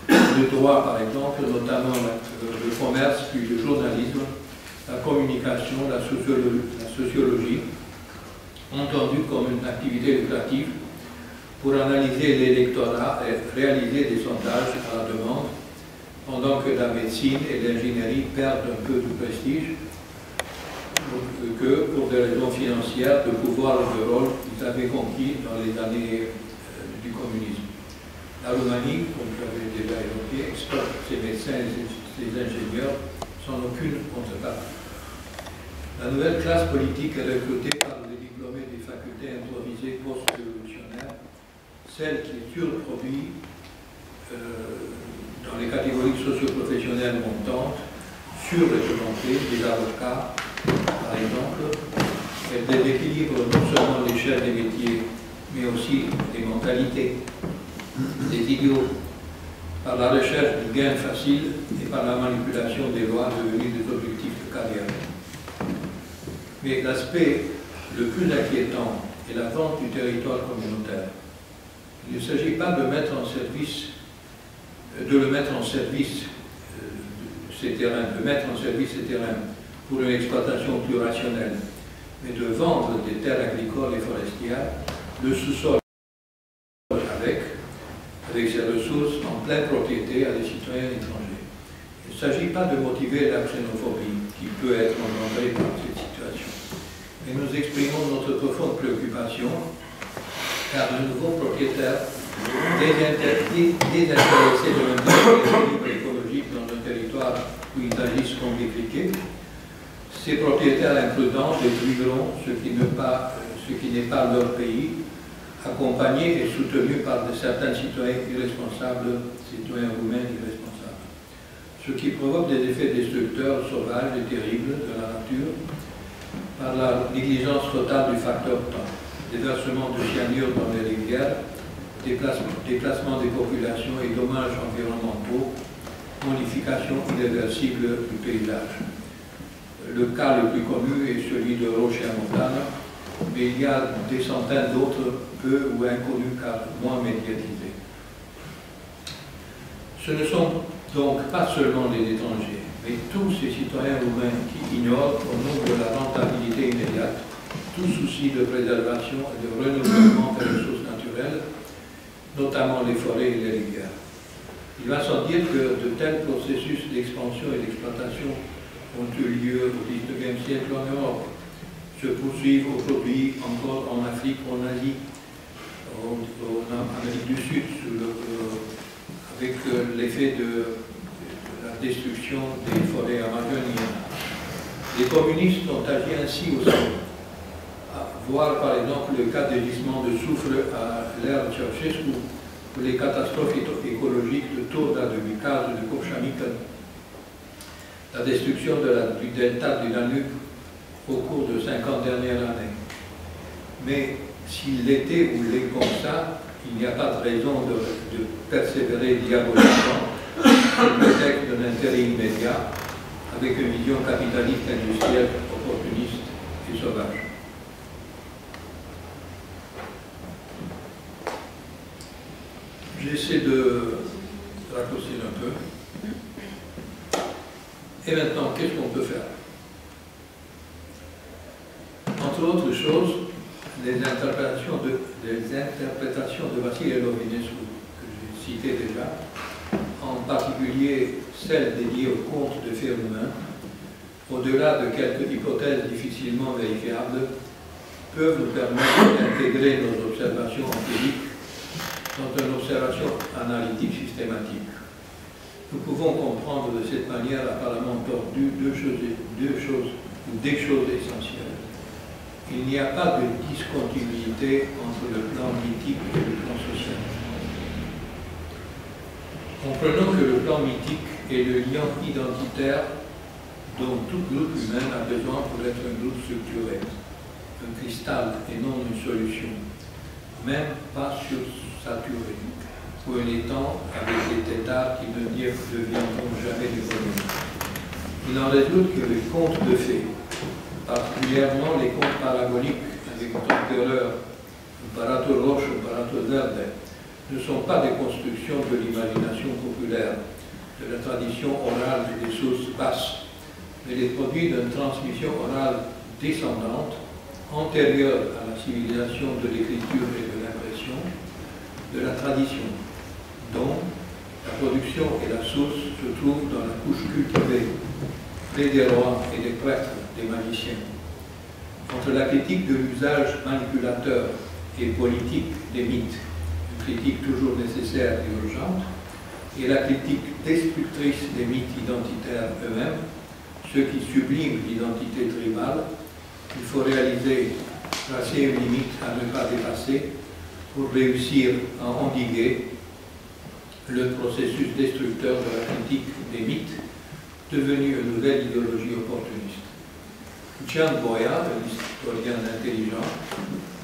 le droit par exemple, notamment le commerce, puis le journalisme, la communication, la sociologie, entendues comme une activité lucrative pour analyser l'électorat et réaliser des sondages à la demande, pendant que la médecine et l'ingénierie perdent un peu de prestige, que pour des raisons financières, de pouvoir et de rôle qu'ils avaient conquis dans les années du communisme. La Roumanie, comme j'avais déjà évoqué, exploite ses médecins et ses ingénieurs sans aucune contrepartie. La nouvelle classe politique est recrutée par les diplômés des facultés improvisées post-révolutionnaires, celle qui est surproduite dans les catégories socio-professionnelles montantes, surreprésentées, des avocats, par exemple. Elle déséquilibre non seulement l'échelle des métiers, mais aussi des mentalités, des idéaux, par la recherche du gain facile et par la manipulation des lois devenues des objectifs de carrière. Mais l'aspect le plus inquiétant est la vente du territoire communautaire. Il ne s'agit pas de mettre en service, ces terrains pour une exploitation plus rationnelle, mais de vendre des terres agricoles et forestières, le sous-sol avec ses ressources en pleine propriété à des citoyens étrangers. Il ne s'agit pas de motiver la xénophobie qui peut être engendrée par cette situation. Mais nous exprimons notre profonde préoccupation car de nouveaux propriétaires désintéressés de maintenir l'équilibre écologique dans un territoire où ils agissent comme des criquets, ces propriétaires imprudents détruiront ce qui n'est pas leur pays, accompagnés et soutenus par certains citoyens irresponsables, citoyens roumains irresponsables. Ce qui provoque des effets destructeurs sauvages et terribles de la nature par la négligence totale du facteur temps, déversement de cyanure dans les rivières, déplacement des populations et dommages environnementaux, modification irréversible du paysage. Le cas le plus connu est celui de Roche-Montana, mais il y a des centaines d'autres peu ou inconnus car moins médiatisés. Ce ne sont donc pas seulement les étrangers, mais tous ces citoyens roumains qui ignorent au nom de la rentabilité immédiate tout souci de préservation et de renouvellement des ressources naturelles, notamment les forêts et les rivières. Il va sans dire que de tels processus d'expansion et d'exploitation ont eu lieu au XIXe siècle en Europe, se poursuivent aujourd'hui encore en Afrique ou en Asie, en Amérique du Sud, avec l'effet de la destruction des forêts amazoniennes. Les communistes ont agi ainsi aussi. Voir par exemple le cas des gisements de soufre à l'ère Ceausescu, ou les catastrophes écologiques de Turda, de Bicaz, de Coșamică, la destruction du delta du Danube au cours de 50 dernières années. Mais s'il l'était ou l'est comme ça, il n'y a pas de raison de persévérer diaboliquement sous le prétexte d'un intérêt immédiat avec une vision capitaliste industrielle opportuniste et sauvage. J'essaie de raccourcir un peu. Et maintenant, qu'est-ce qu'on peut faire? Entre autres choses, les interprétations de Vassili Lovinescu, que j'ai citées déjà, en particulier celles dédiées au conte de fées roumains, au-delà de quelques hypothèses difficilement vérifiables, peuvent nous permettre d'intégrer nos observations empiriques dans une observation analytique systématique. Nous pouvons comprendre de cette manière apparemment tordue des choses essentielles. Il n'y a pas de discontinuité entre le plan mythique et le plan social. Comprenons que le plan mythique est le lien identitaire dont tout groupe humain a besoin pour être un groupe structuré, un cristal et non une solution, même pas sursaturé, ou un étang avec des têtards qui ne deviendront jamais des volumes. Il en résulte que les contes de fées, particulièrement les contes paraboliques avec Tortereur, Imparator Roche, Imparator Verde, ne sont pas des constructions de l'imagination populaire, de la tradition orale des sources basses, mais les produits d'une transmission orale descendante, antérieure à la civilisation de l'écriture et de l'impression, de la tradition, dont la production et la source se trouvent dans la couche cultivée, près des rois et des prêtres, des magiciens. Entre la critique de l'usage manipulateur et politique des mythes, une critique toujours nécessaire et urgente, et la critique destructrice des mythes identitaires eux-mêmes, ceux qui subliment l'identité tribale, il faut tracer une limite à ne pas dépasser pour réussir à endiguer le processus destructeur de la critique des mythes, devenu une nouvelle idéologie opportuniste. Lucian Boya, un historien intelligent,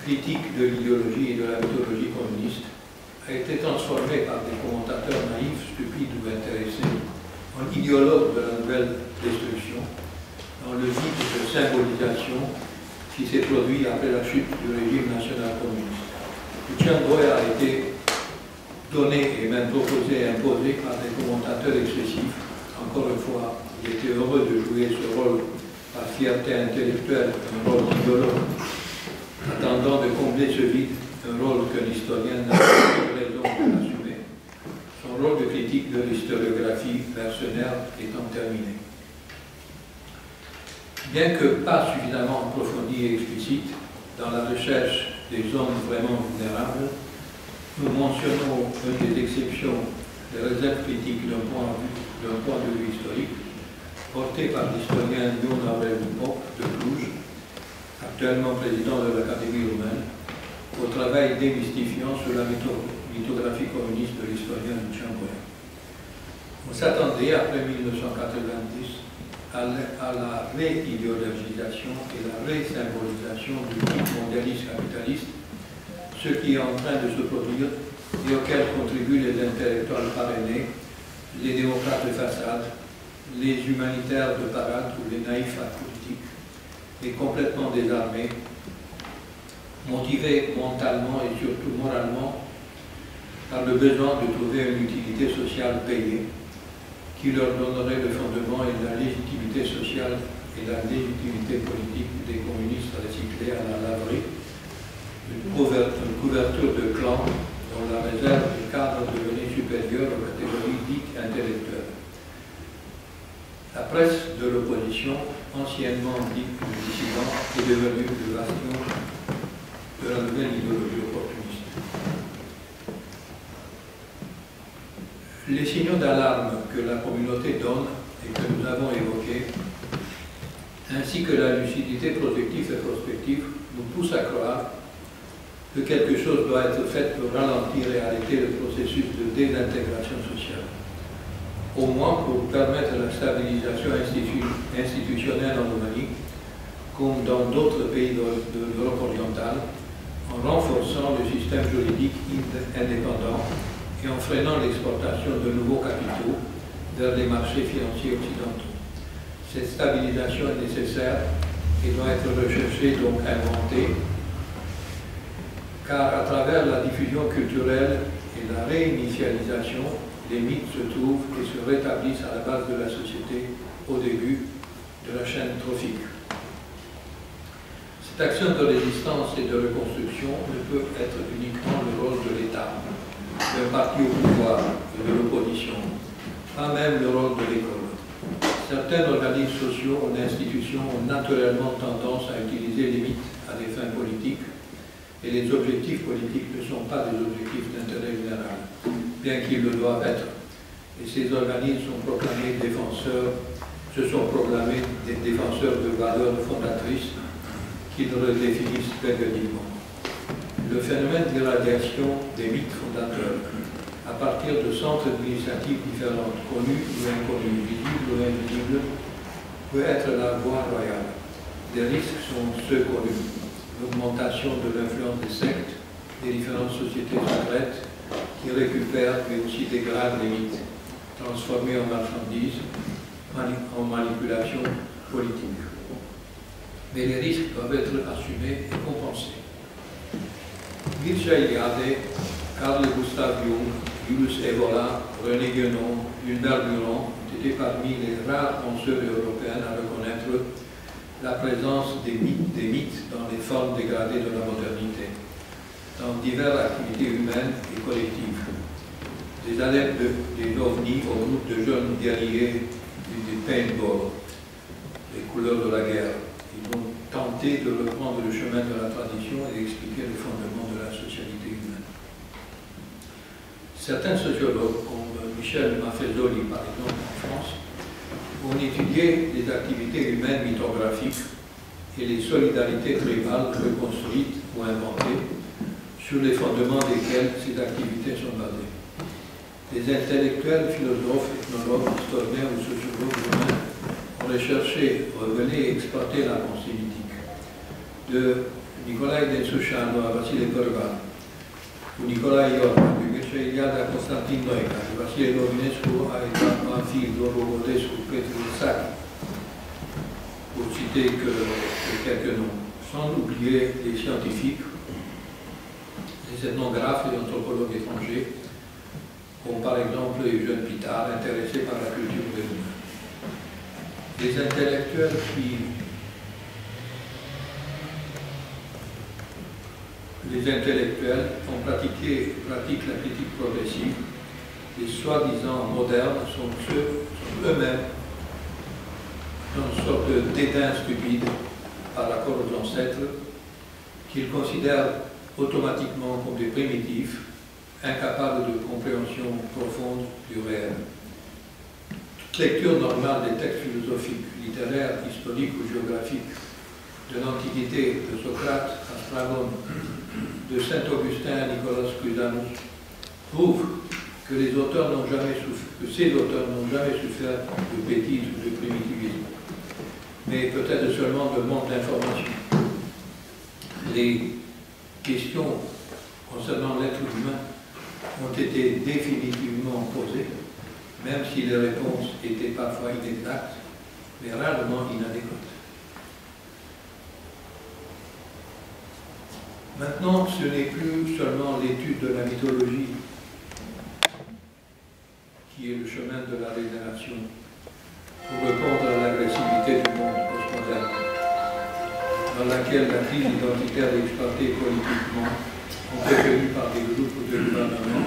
critique de l'idéologie et de la mythologie communiste, a été transformé par des commentateurs naïfs, stupides ou intéressés en idéologue de la nouvelle destruction, dans le vide de symbolisation qui s'est produit après la chute du régime national communiste. Lucian Boya a été donné et même proposé et imposé par des commentateurs excessifs. Encore une fois, il était heureux de jouer ce rôle par fierté intellectuelle, un rôle d'idéologue, attendant de combler ce vide, un rôle que l'historien n'a pas de raison d'assumer. Son rôle de critique de l'historiographie mercenaire étant terminé. Bien que pas suffisamment approfondie et explicite, dans la recherche des zones vraiment vulnérables, nous mentionnons une des exceptions des réserves critiques d'un point de vue historique, porté par l'historien Ion Aurel Pope de Cluj, actuellement président de l'Académie roumaine, au travail démystifiant sur la mythographie communiste de l'historien Lucian Boya. On s'attendait, après 1990, à la réidéologisation et la résymbolisation du mythe mondialiste capitaliste, ce qui est en train de se produire et auquel contribuent les intellectuels parrainés, les démocrates de façade, les humanitaires de parade ou les naïfs apolitiques, et complètement désarmés, motivés mentalement et surtout moralement par le besoin de trouver une utilité sociale payée qui leur donnerait le fondement et la légitimité sociale et la légitimité politique des communistes recyclés à la laverie, une couverture de clan dont la réserve des cadres devenait supérieure aux catégories dites intellectuelles. La presse de l'opposition, anciennement dite dissident, est devenue le bastion de la nouvelle idéologie opportuniste. Les signaux d'alarme que la communauté donne et que nous avons évoqués, ainsi que la lucidité projective et prospective, nous poussent à croire que quelque chose doit être fait pour ralentir et arrêter le processus de désintégration sociale. Au moins pour permettre la stabilisation institutionnelle en Roumanie, comme dans d'autres pays de l'Europe orientale, en renforçant le système juridique indépendant et en freinant l'exportation de nouveaux capitaux vers les marchés financiers occidentaux. Cette stabilisation est nécessaire et doit être recherchée, donc inventée, car à travers la diffusion culturelle et la réinitialisation, les mythes se trouvent et se rétablissent à la base de la société au début de la chaîne trophique. Cette action de résistance et de reconstruction ne peut être uniquement le rôle de l'État, d'un parti au pouvoir et de l'opposition, pas même le rôle de l'école. Certains organismes sociaux ou institutions ont naturellement tendance à utiliser les mythes à des fins politiques, et les objectifs politiques ne sont pas des objectifs d'intérêt général, bien qu'ils le doivent être. et ces organismes se sont proclamés des défenseurs de valeurs fondatrices qu'ils redéfinissent périodiquement. Le phénomène d'irradiation des mythes fondateurs, à partir de centres d'initiatives différentes, connus ou inconnus, visibles ou invisibles, peut être la voie royale. Les risques sont ceux connus: l'augmentation de l'influence des sectes, des différentes sociétés secrètes qui récupèrent mais aussi dégradent les mythes, transformés en marchandises, en manipulation politique. Mais les risques doivent être assumés et compensés. Mircea Eliade, Carl Gustav Jung, Julius Evola, René Guénon, Gilbert Durand ont été parmi les rares penseurs européens à reconnaître la présence des mythes dans les formes dégradées de la modernité, dans diverses activités humaines et collectives. Des adeptes des ovnis au groupe de jeunes guerriers du paintball, les couleurs de la guerre. Ils ont tenté de reprendre le chemin de la tradition et d'expliquer les fondements de la socialité humaine. Certains sociologues, comme Michel Maffezoli par exemple en France, ont étudié les activités humaines mythographiques et les solidarités tribales reconstruites ou inventées, sur les fondements desquels ces activités sont basées. Les intellectuels, philosophes, ethnologues, historiens ou sociologues romains ont recherché, révélé et exploité la pensée mythique. De Nicolae Densușanu à Vasile Părvan, ou Nicolae Iorga, de Mircea Eliade à Constantin Noica, de Vasile Lovinescu à Edouard Pamphile, Doru Godescu, Petru Sacchi, pour citer que quelques noms, sans oublier les scientifiques, les ethnographes et anthropologues étrangers, comme par exemple Eugène Pitard, intéressé par la culture de l'humain. Les intellectuels pratiquent la critique progressive. Les soi-disant modernes sont eux-mêmes dans une sorte de dédain stupide par rapport aux ancêtres qu'ils considèrent automatiquement comme des primitifs, incapables de compréhension profonde du réel. Toute lecture normale des textes philosophiques, littéraires, historiques ou géographiques de l'Antiquité, de Socrate à Strabon, de Saint-Augustin à Nicolas Cusanus, prouve que ces auteurs n'ont jamais souffert de bêtises ou de primitivisme, mais peut-être seulement de manque d'information. Les questions concernant l'être humain ont été définitivement posées, même si les réponses étaient parfois inexactes, mais rarement inadéquates. Maintenant, ce n'est plus seulement l'étude de la mythologie qui est le chemin de la régénération pour répondre à l'agressivité du monde postmoderne, dans laquelle la crise identitaire est exploitée politiquement, entretenue par des groupes de gouvernement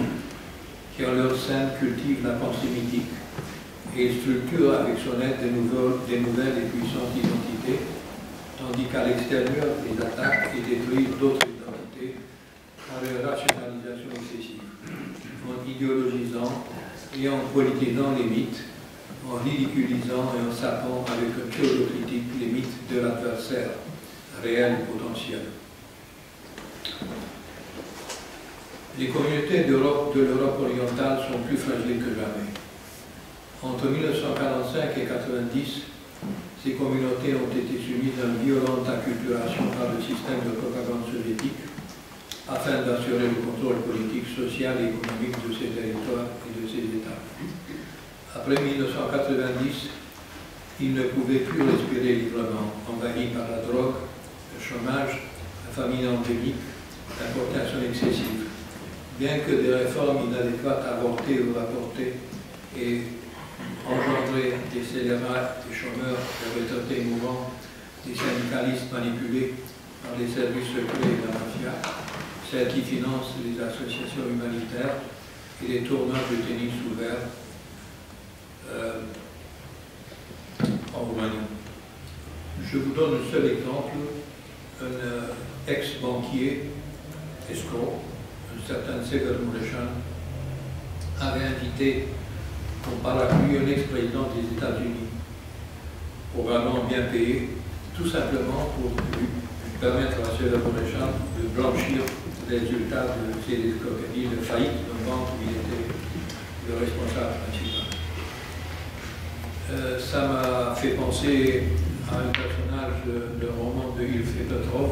qui en leur sein cultivent la pensée mythique et structurent avec son aide des nouvelles et puissantes identités, tandis qu'à l'extérieur, ils attaquent et détruisent d'autres identités par une rationalisation excessive, en idéologisant et en politisant les mythes, en ridiculisant et en sapant avec un pseudo-critique les mythes de l'adversaire, réel et potentiel. Les communautés de l'Europe orientale sont plus fragiles que jamais. Entre 1945 et 1990, ces communautés ont été soumises à une violente acculturation par le système de propagande soviétique afin d'assurer le contrôle politique, social et économique de ces territoires et de ces États. Après 1990, ils ne pouvaient plus respirer librement, envahis par la drogue, le chômage, la famine endémique, l'importation excessive. Bien que des réformes inadéquates avortées ou rapportées et engendré des scélérats, des chômeurs, des retraités mourants, des syndicalistes manipulés par les services secrets et la mafia, celles qui financent les associations humanitaires et les tournois de tennis ouverts en Roumanie. Je vous donne un seul exemple. Un ex-banquier, escroc, un certain Sever Mureșan, avait invité ont par la pluie un ex-président des États-Unis, probablement bien payé, tout simplement pour lui permettre à M. Bourréchal de blanchir les résultats de ces escroqueries de faillite d'un banque où il était le responsable principal. Ça m'a fait penser à un personnage de roman de Ilfet Petrov,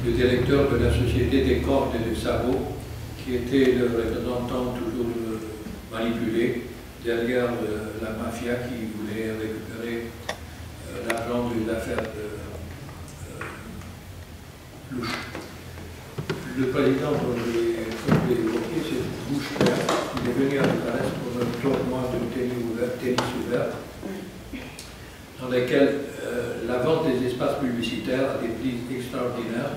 le directeur de la Société des cordes et des sabots, qui était le représentant toujours manipulé derrière la mafia qui voulait récupérer l'argent de l'affaire de Louche. Le président, comme je l'ai évoqué, c'est Bouche Vert. Il est venu à Bucarest pour un tournoi de tennis ouvert, dans lequel la vente des espaces publicitaires à des prix extraordinaires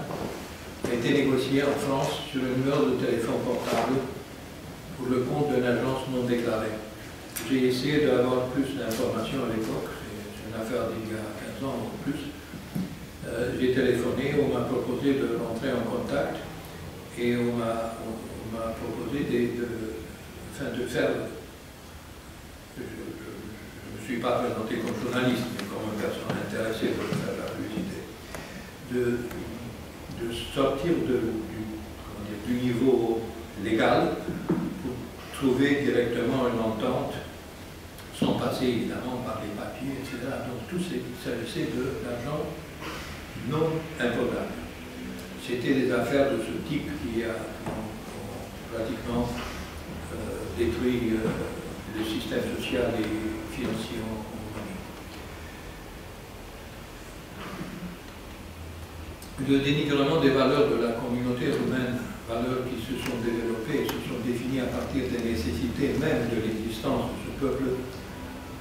a été négociée en France sur un numéro de téléphone portable pour le compte d'une agence non déclarée. J'ai essayé d'avoir plus d'informations à l'époque, c'est une affaire d'il y a 15 ans ou plus. J'ai téléphoné, on m'a proposé de rentrer en contact et on m'a proposé de faire. Je ne me suis pas présenté comme journaliste, mais comme une personne intéressée pour faire la publicité, de sortir du niveau légal pour trouver directement une entente, sans passer évidemment par les papiers, etc. Donc tout s'agissait de l'argent non impotable. C'était des affaires de ce type qui ont pratiquement détruit le système social et financier en Roumanie. Le dénigrement des valeurs de la communauté roumaine, valeurs qui se sont développées et se sont définies à partir des nécessités même de l'existence de ce peuple,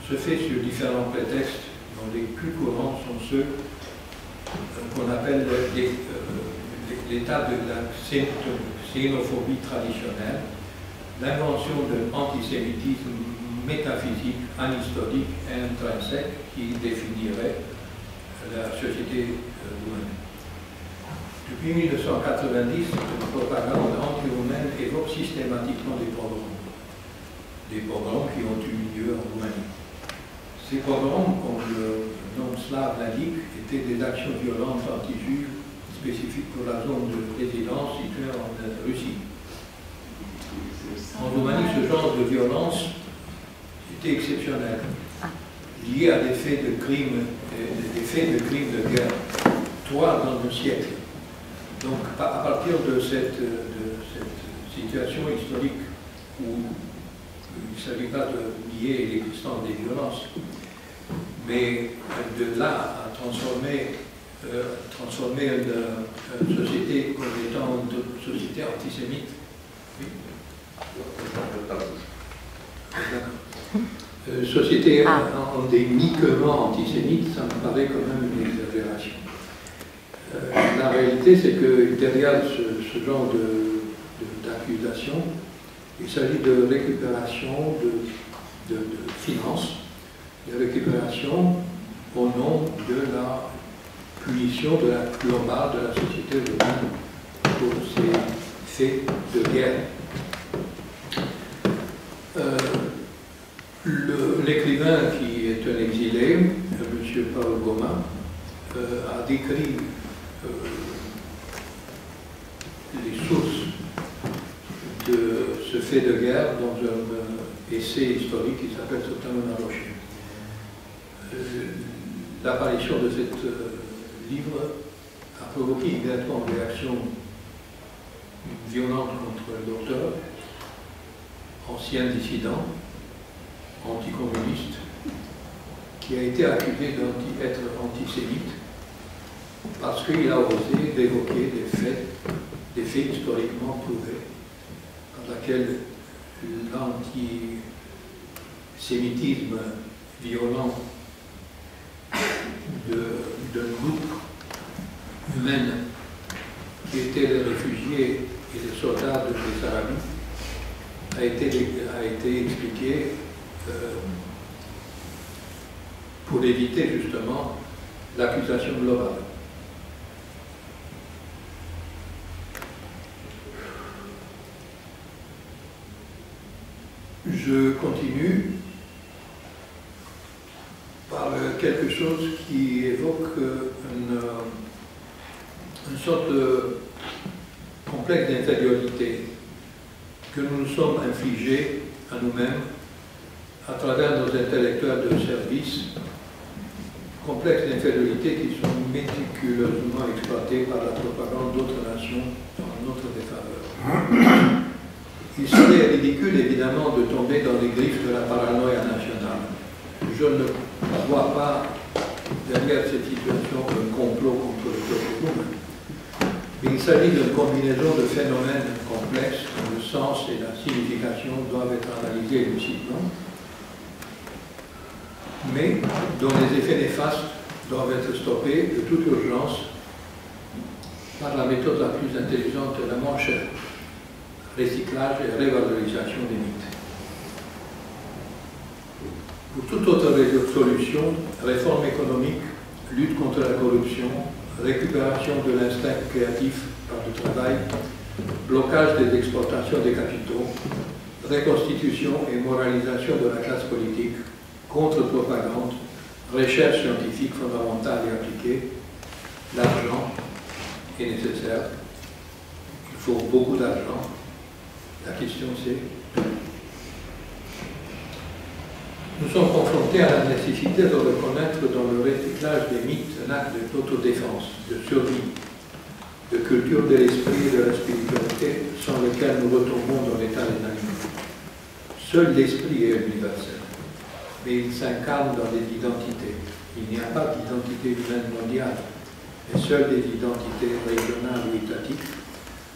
se fait sur différents prétextes, dont les plus courants sont ceux qu'on appelle l'état de la xénophobie traditionnelle, l'invention d'un antisémitisme métaphysique, anhistorique et intrinsèque qui définirait la société roumaine. Depuis 1990, la propagande anti-roumaine évoque systématiquement des pogroms qui ont eu lieu en Roumanie. Ces pogroms, comme le nom slave l'indique, étaient des actions violentes anti-juives spécifiques pour la zone de résidence située en Russie. En Roumanie, ce genre de violence était exceptionnel, lié à des faits de crimes de guerre, 3 dans le siècle. Donc, à partir de cette situation historique où il ne s'agit pas de nier l'existence des violences, mais de là à transformer une société comme étant une société antisémite. Oui. Société endémiquement antisémite, ça me paraît quand même une exagération. La réalité, c'est que derrière ce genre d'accusation, il s'agit de récupération de finances, de récupération au nom de la punition de la globale de la société roumaine pour ces faits de guerre. L'écrivain qui est un exilé, M. Paul Goma, a décrit les sources de ce fait de guerre dans un essai historique qui s'appelle Sotamona Rocher. L'apparition de ce livre a provoqué immédiatement une réaction violente contre l'auteur, ancien dissident, anticommuniste, qui a été accusé d'être antisémite parce qu'il a osé évoquer des faits historiquement prouvés, dans lesquels l'antisémitisme violent d'un groupe humain qui étaient les réfugiés et les soldats de Bessarabie a été expliqué pour éviter justement l'accusation globale. Je continue quelque chose qui évoque une sorte de complexe d'infériorité que nous nous sommes infligés à nous-mêmes à travers nos intellectuels de service, complexes d'infériorité qui sont méticuleusement exploités par la propagande d'autres nations en notre défaveur. Il serait ridicule évidemment de tomber dans les griffes de la paranoïa nationale. Je ne vois pas derrière cette situation un complot contre le peuple roumain. Mais il s'agit d'une combinaison de phénomènes complexes dont le sens et la signification doivent être analysés lucidement, mais dont les effets néfastes doivent être stoppés de toute urgence par la méthode la plus intelligente et la moins chère: recyclage et révalorisation des mythes. Pour toute autre solution, réforme économique, lutte contre la corruption, récupération de l'instinct créatif par le travail, blocage des exportations des capitaux, reconstitution et moralisation de la classe politique, contre-propagande, recherche scientifique fondamentale et appliquée, l'argent est nécessaire. Il faut beaucoup d'argent. La question c'est... Nous sommes confrontés à la nécessité de reconnaître dans le recyclage des mythes un acte d'autodéfense, de survie, de culture de l'esprit et de la spiritualité sans lequel nous retombons dans l'état des animaux. Seul l'esprit est universel, mais il s'incarne dans des identités. Il n'y a pas d'identité humaine mondiale, mais seules des identités régionales ou étatiques,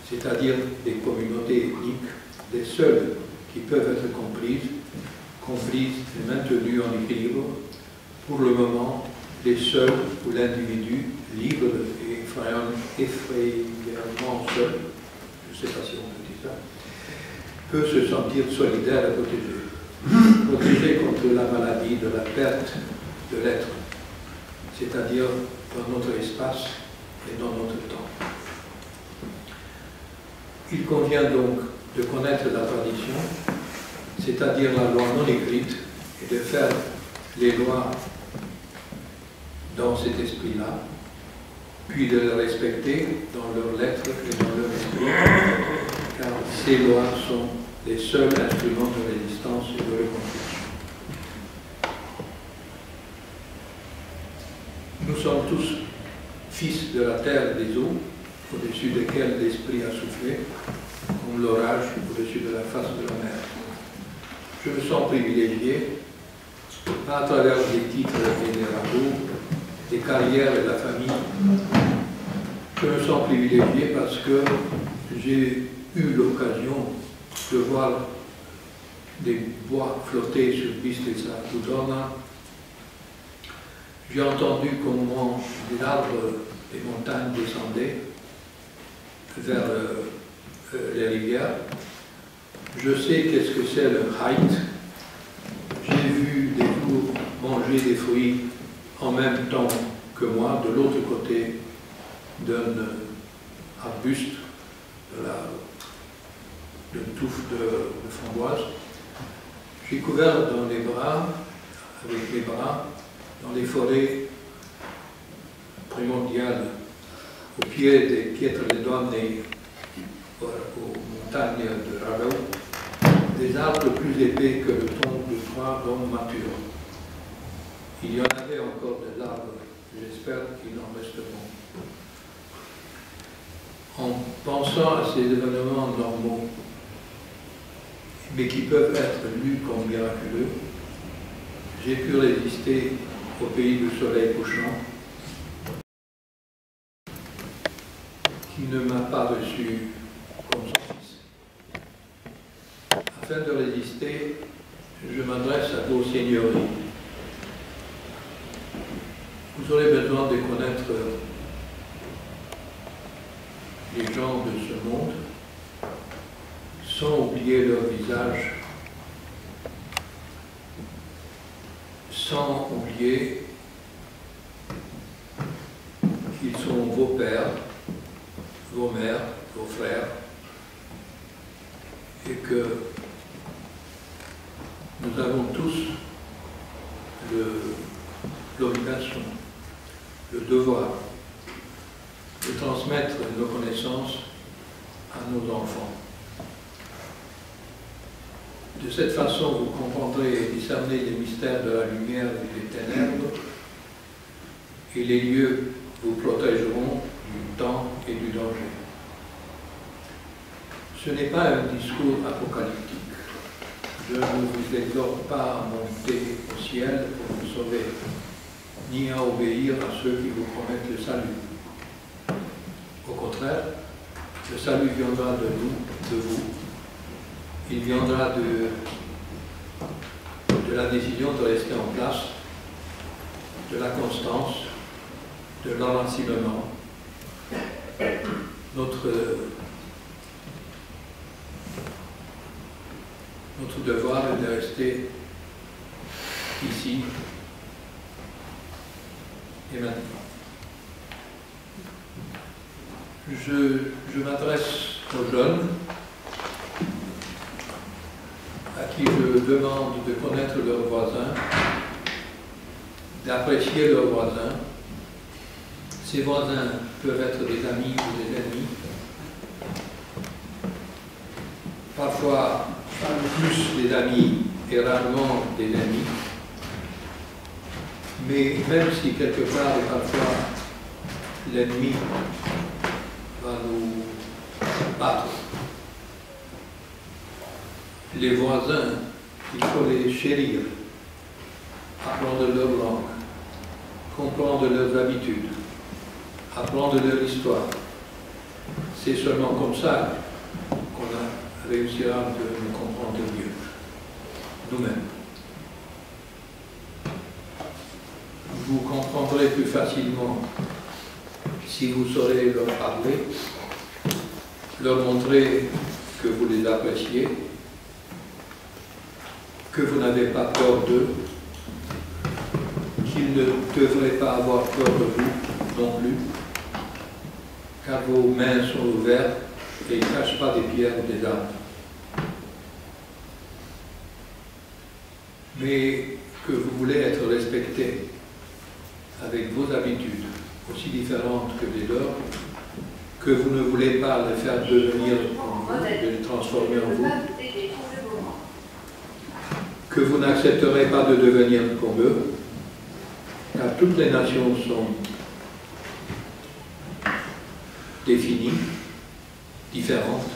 c'est-à-dire des communautés ethniques, des seules qui peuvent être comprises et maintenues en équilibre, pour le moment, les seuls où l'individu, libre et effrayamment seul, je ne sais pas si on peut dire ça, peut se sentir solidaire et protégé. Protégé contre la maladie de la perte de l'être, c'est-à-dire dans notre espace et dans notre temps. Il convient donc de connaître la tradition, c'est-à-dire la loi non écrite, et de faire les lois dans cet esprit-là, puis de les respecter dans leurs lettres et dans leur esprit, car ces lois sont les seuls instruments de résistance et de reconstruction. Nous sommes tous fils de la terre et des eaux, au-dessus desquelles l'esprit a soufflé, comme l'orage au-dessus de la face de la mer. Je me sens privilégié, pas à travers des titres et des ragots, des carrières et de la famille. Je me sens privilégié parce que j'ai eu l'occasion de voir des bois flotter sur Bistrița Budona. J'ai entendu comment l'arbre des montagnes descendait vers les rivières. Je sais qu'est-ce que c'est le hike. J'ai vu des jours manger des fruits en même temps que moi, de l'autre côté d'un arbuste, d'une touffe de framboise. J'ai couvert dans les bras, avec mes bras, dans les forêts primordiales, au pied des Pietre le Doamne et aux montagnes de Ralou, des arbres plus épais que le tronc de 3 hommes matures. Il y en avait encore des arbres, j'espère qu'ils en resteront. En pensant à ces événements normaux, mais qui peuvent être lus comme miraculeux, j'ai pu résister au pays du soleil couchant, qui ne m'a pas reçu comme son fils. Afin de résister, je m'adresse à vos seigneuries. Vous aurez besoin de connaître les gens de ce monde, sans oublier leur visage, sans oublier qu'ils sont vos pères, vos mères, vos frères, et que nous avons tous l'obligation l'obligation, le devoir de transmettre nos connaissances à nos enfants. De cette façon, vous comprendrez et discerner les mystères de la lumière et des ténèbres, et les lieux vous protégeront du temps et du danger. Ce n'est pas un discours apocalyptique. Je ne vous exhorte pas à monter au ciel pour vous sauver, ni à obéir à ceux qui vous promettent le salut. Au contraire, le salut viendra de nous, de vous. Il viendra de la décision de rester en place, de la constance, de l'enracinement. Notre devoir est de rester ici et maintenant. Je m'adresse aux jeunes à qui je demande de connaître leurs voisins, d'apprécier leurs voisins. Ces voisins peuvent être des amis ou des ennemis. Parfois plus des amis et rarement des ennemis. Mais même si quelque part et parfois l'ennemi va nous battre, les voisins, il faut les chérir, apprendre leur langue, comprendre leurs habitudes, apprendre leur histoire. C'est seulement comme ça qu'on réussira de nous comprendre mieux, nous-mêmes. Vous comprendrez plus facilement si vous saurez leur parler, leur montrer que vous les appréciez, que vous n'avez pas peur d'eux, qu'ils ne devraient pas avoir peur de vous non plus, car vos mains sont ouvertes et ils ne cachent pas des pierres ou des armes. Mais que vous voulez être respecté avec vos habitudes, aussi différentes que les leurs, que vous ne voulez pas les faire devenir comme vous, de les transformer en vous, que vous n'accepterez pas de devenir comme eux, car toutes les nations sont définies, différentes,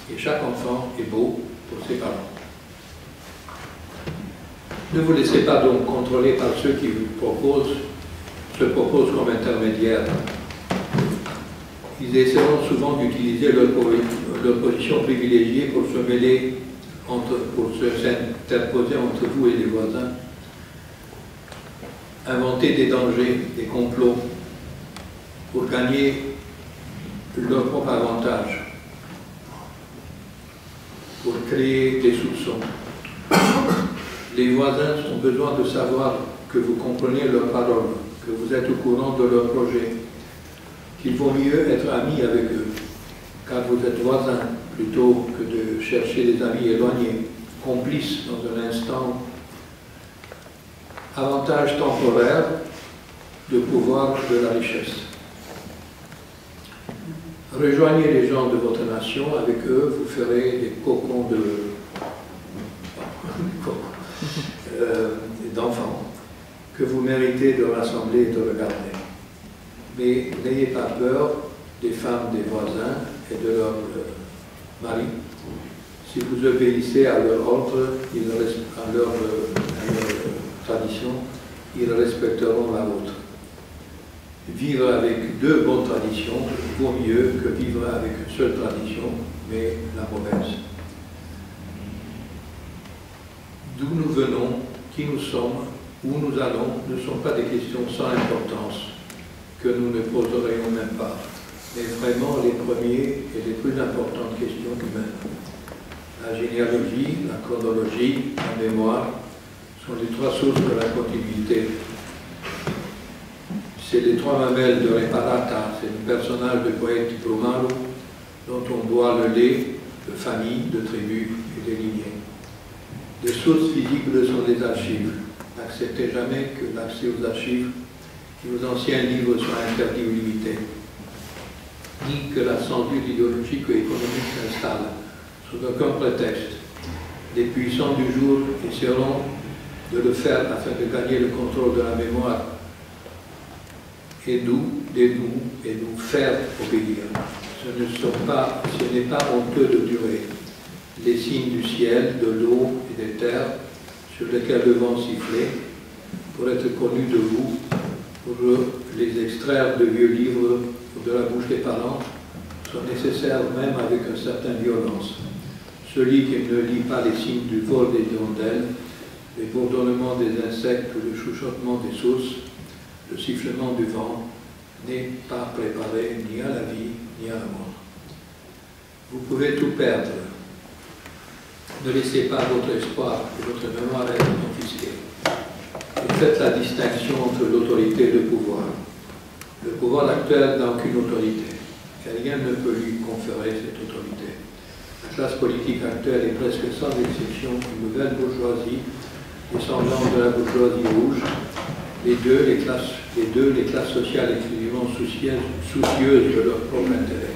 et chaque enfant est beau pour ses parents. Ne vous laissez pas donc contrôler par ceux qui se proposent comme intermédiaires. Ils essaieront souvent d'utiliser leur position privilégiée pour se mêler, pour s'interposer entre vous et les voisins, inventer des dangers, des complots, pour gagner leur propre avantage, pour créer des soupçons. Les voisins ont besoin de savoir que vous comprenez leurs paroles, que vous êtes au courant de leurs projets, qu'il vaut mieux être ami avec eux, car vous êtes voisins, plutôt que de chercher des amis éloignés, complices dans un instant. Avantage temporaire de pouvoir de la richesse. Rejoignez les gens de votre nation, avec eux vous ferez des cocons d'enfants que vous méritez de rassembler et de regarder. Mais n'ayez pas peur des femmes des voisins et de leurs maris. Si vous obéissez à leur ordre, à leur tradition, ils respecteront la vôtre. Vivre avec deux bonnes traditions vaut mieux que vivre avec une seule tradition, mais la mauvaise. D'où nous venons, qui nous sommes, où nous allons, ne sont pas des questions sans importance que nous ne poserions même pas, mais vraiment les premières et les plus importantes questions humaines. La généalogie, la chronologie, la mémoire sont les trois sources de la continuité. C'est les trois mamelles de Reparata, c'est le personnage de poète Brumaru dont on boit le lait de famille, de tribus et de lignées. Les sources visibles sont les archives, n'acceptait jamais que l'accès aux archives et aux anciens livres soit interdit ou limité, ni que la censure idéologique ou économique s'installe, sous aucun prétexte. Les puissants du jour essaieront de le faire afin de gagner le contrôle de la mémoire et nous faire obéir. Ce n'est pas honteux de durer. Les signes du ciel, de l'eau et des terres sur lesquels le vent sifflait, pour être connus de vous, pour les extraire de vieux livres ou de la bouche des parents, sont nécessaires même avec une certaine violence. Celui qui ne lit pas les signes du vol des hirondelles, les bourdonnements des insectes ou le chuchotement des sources, le sifflement du vent, n'est pas préparé ni à la vie ni à la mort. Vous pouvez tout perdre. Ne laissez pas votre espoir que votre mémoire être confisquée. Et faites la distinction entre l'autorité et le pouvoir. Le pouvoir actuel n'a aucune autorité, et rien ne peut lui conférer cette autorité. La classe politique actuelle est presque sans exception une nouvelle bourgeoisie, descendante de la bourgeoisie rouge. Les deux, les classes sociales exclusivement soucieuses de leur propre intérêt.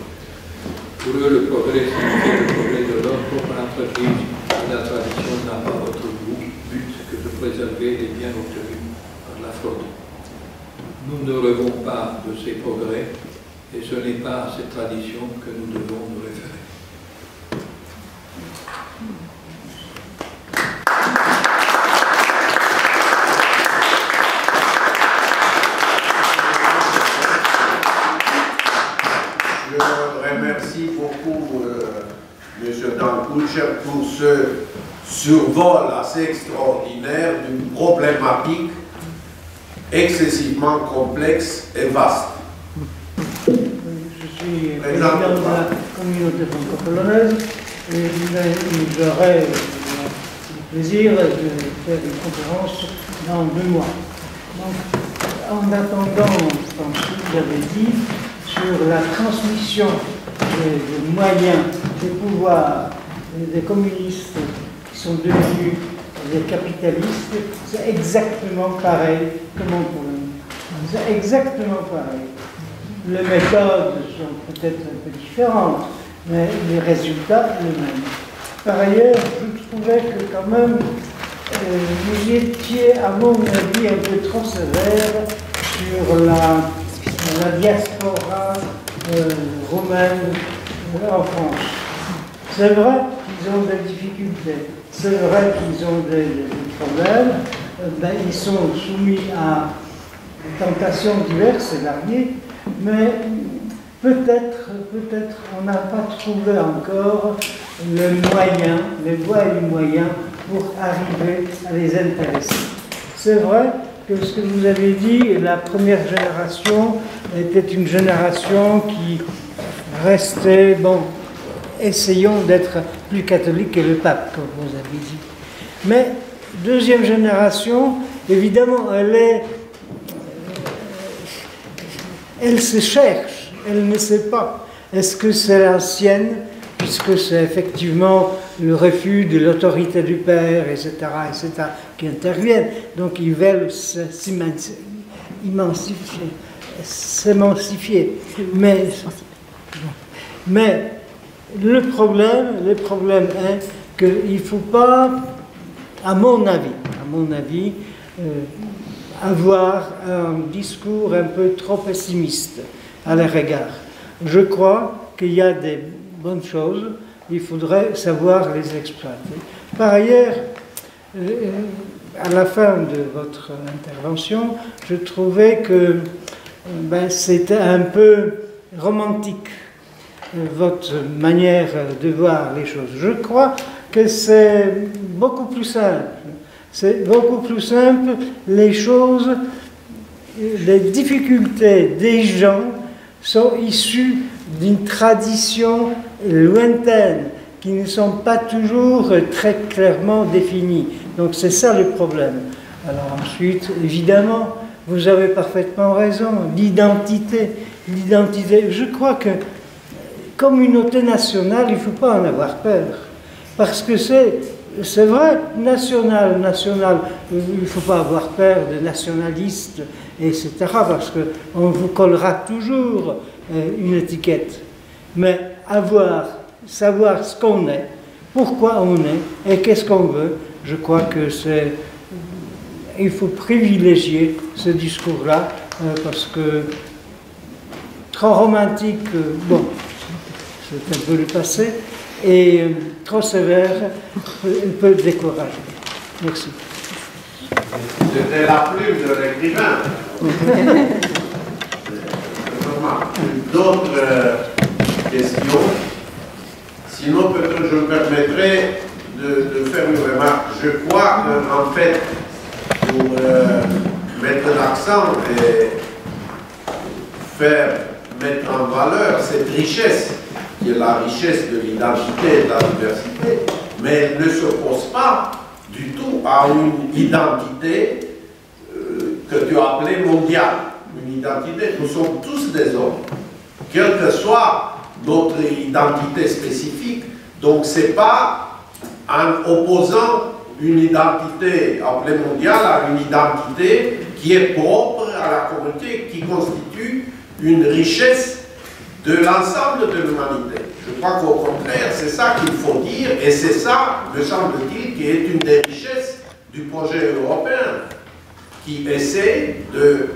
Pour eux, le progrès signifie le progrès de leur propre entreprise, et la tradition n'a pas autre but que de préserver les biens obtenus par la fraude. Nous ne rêvons pas de ces progrès, et ce n'est pas à cette tradition que nous devons nous référer. Je remercie beaucoup M. Dankucher pour ce survol assez extraordinaire d'une problématique excessivement complexe et vaste. Je suis président de la communauté franco-polonaise et j'aurai le plaisir de faire une conférence dans 2 mois. Donc, en attendant, comme vous avez dit, sur la transmission des moyens, des pouvoirs des communistes qui sont devenus des capitalistes, c'est exactement pareil que mon problème. C'est exactement pareil. Les méthodes sont peut-être un peu différentes, mais les résultats les mêmes. Par ailleurs, je trouvais que quand même, vous étiez, à mon avis, un peu trop sévère sur la diaspora roumaine en France. C'est vrai qu'ils ont des difficultés, c'est vrai qu'ils ont des problèmes, ils sont soumis à des tentations diverses et variées, mais peut-être on n'a pas trouvé encore le moyen, les voies et les moyens pour arriver à les intéresser. C'est vrai que ce que vous avez dit, la première génération était une génération qui restait, bon, essayons d'être plus catholique que le pape, comme vous avez dit. Mais deuxième génération, évidemment, elle se cherche, elle ne sait pas. Est-ce que c'est l'ancienne, puisque c'est effectivement le refus de l'autorité du père, etc., qui interviennent. Donc ils veulent s'émancipier. Mais le problème est qu'il ne faut pas, à mon avis, avoir un discours un peu trop pessimiste à leur égard. Je crois qu'il y a des bonnes choses, il faudrait savoir les exploiter. Par ailleurs, à la fin de votre intervention, je trouvais que c'était un peu romantique, votre manière de voir les choses. Je crois que c'est beaucoup plus simple. C'est beaucoup plus simple, les choses, les difficultés des gens sont issues d'une tradition lointaine, qui ne sont pas toujours très clairement définies. Donc c'est ça le problème. Alors ensuite, évidemment, vous avez parfaitement raison, l'identité. Je crois que communauté nationale, il ne faut pas en avoir peur. Parce que c'est c'est vrai, national, il ne faut pas avoir peur de nationalistes, etc., parce qu'on vous collera toujours une étiquette. Mais savoir ce qu'on est, pourquoi on est et qu'est-ce qu'on veut, je crois que il faut privilégier ce discours-là, parce que trop romantique, bon, c'est un peu le passé, et trop sévère peut décourager. Merci. C'était la plume de l'écrivain. D'autres questions? Sinon, peut-être je me permettrai de faire une remarque. Je crois qu'en fait, pour mettre l'accent et mettre en valeur cette richesse, qui est la richesse de l'identité et de la diversité, mais elle ne s'oppose pas du tout à une identité que tu as appelée mondiale. Une identité, nous sommes tous des hommes, quelle que soit notre identité spécifique. Donc ce n'est pas en opposant une identité appelée mondiale à une identité qui est propre à la communauté, qui constitue une richesse de l'ensemble de l'humanité. Je crois qu'au contraire, c'est ça qu'il faut dire, et c'est ça, me semble-t-il, qui est une des richesses du projet européen, qui essaie de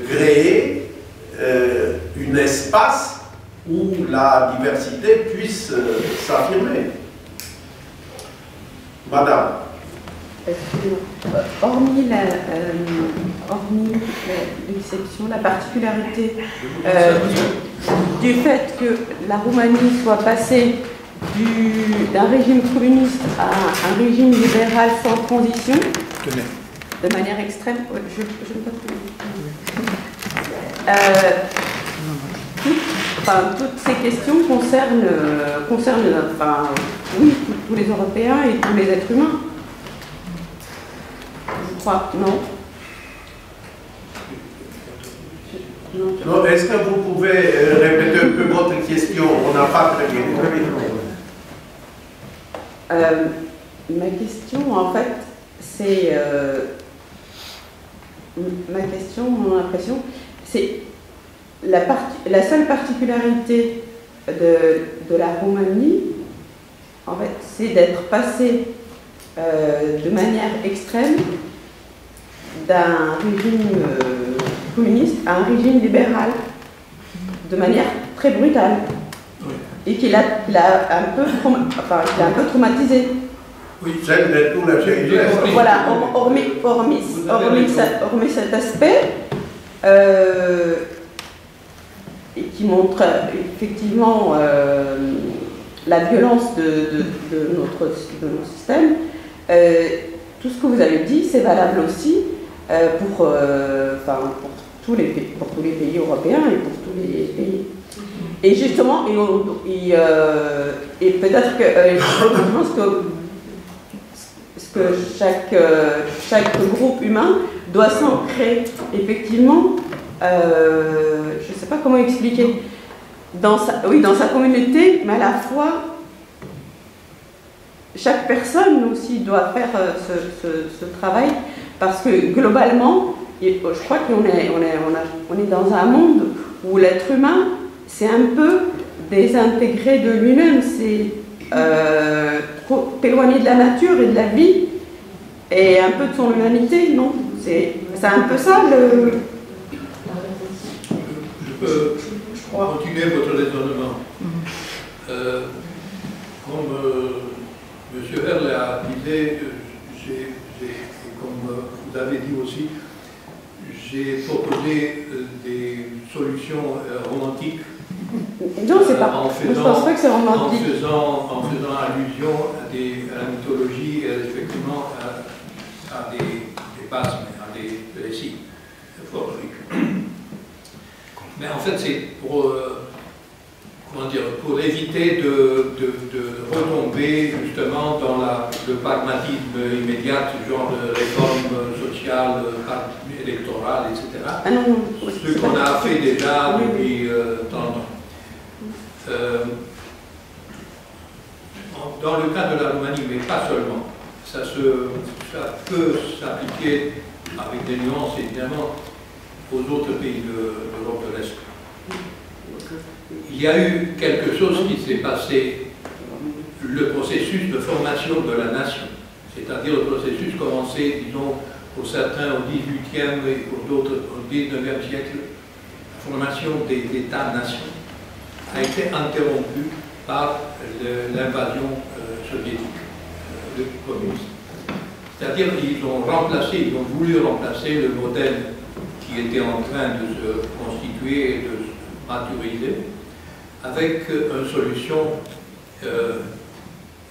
créer un espace où la diversité puisse s'affirmer. Madame. Hormis l'exception, la particularité du fait que la Roumanie soit passée d'un régime communiste à un régime libéral sans transition, de manière extrême, je ne peux plus. Toutes ces questions concernent oui, tous les Européens et tous les êtres humains. Je crois, non. Non, est-ce que vous pouvez répéter un peu votre question? On n'a pas très bien compris. Ma question, en fait, c'est... ma question, mon impression, c'est la seule particularité de la Roumanie, en fait, c'est d'être passé de manière extrême d'un régime communiste à un régime libéral, de manière très brutale, et qu'il a un peu traumatisé. Oui, celle de tout le pays. Voilà, hormis cet aspect, et qui montre effectivement la violence de notre système, tout ce que vous avez dit, c'est valable aussi pour tous les pays européens et pour tous les pays. Et justement, et peut-être que je pense que chaque groupe humain doit s'ancrer effectivement, je ne sais pas comment expliquer, dans sa communauté, mais à la fois chaque personne aussi doit faire ce travail, parce que globalement, je crois qu'on est dans un monde où l'être humain s'est un peu désintégré de lui-même, c'est trop éloigné de la nature et de la vie, et un peu de son humanité, non? C'est un peu ça le... Je peux continuer votre raisonnement. Comme M. Herle a dit, comme vous avez dit aussi, j'ai proposé des solutions romantiques. Non, c'est pas. Je pense pas que c'est romantique. En faisant allusion à la mythologie, effectivement, à des passes, à des récits folkloriques. Mais en fait, c'est pour éviter de retomber justement dans le pragmatisme immédiat, genre de réforme sociale, électorale, etc. Ah non, ce qu'on a fait déjà depuis 30 ans. dans le cas de la Roumanie, mais pas seulement, ça peut s'appliquer avec des nuances évidemment aux autres pays de l'Europe de l'Est. Il y a eu quelque chose qui s'est passé, le processus de formation de la nation, c'est-à-dire le processus commencé, disons, pour certains au XVIIIe et pour d'autres au XIXe siècle, la formation des États-nations a été interrompue par l'invasion soviétique, le communisme. C'est-à-dire qu'ils ils ont voulu remplacer le modèle qui était en train de se constituer et de se maturiser avec une solution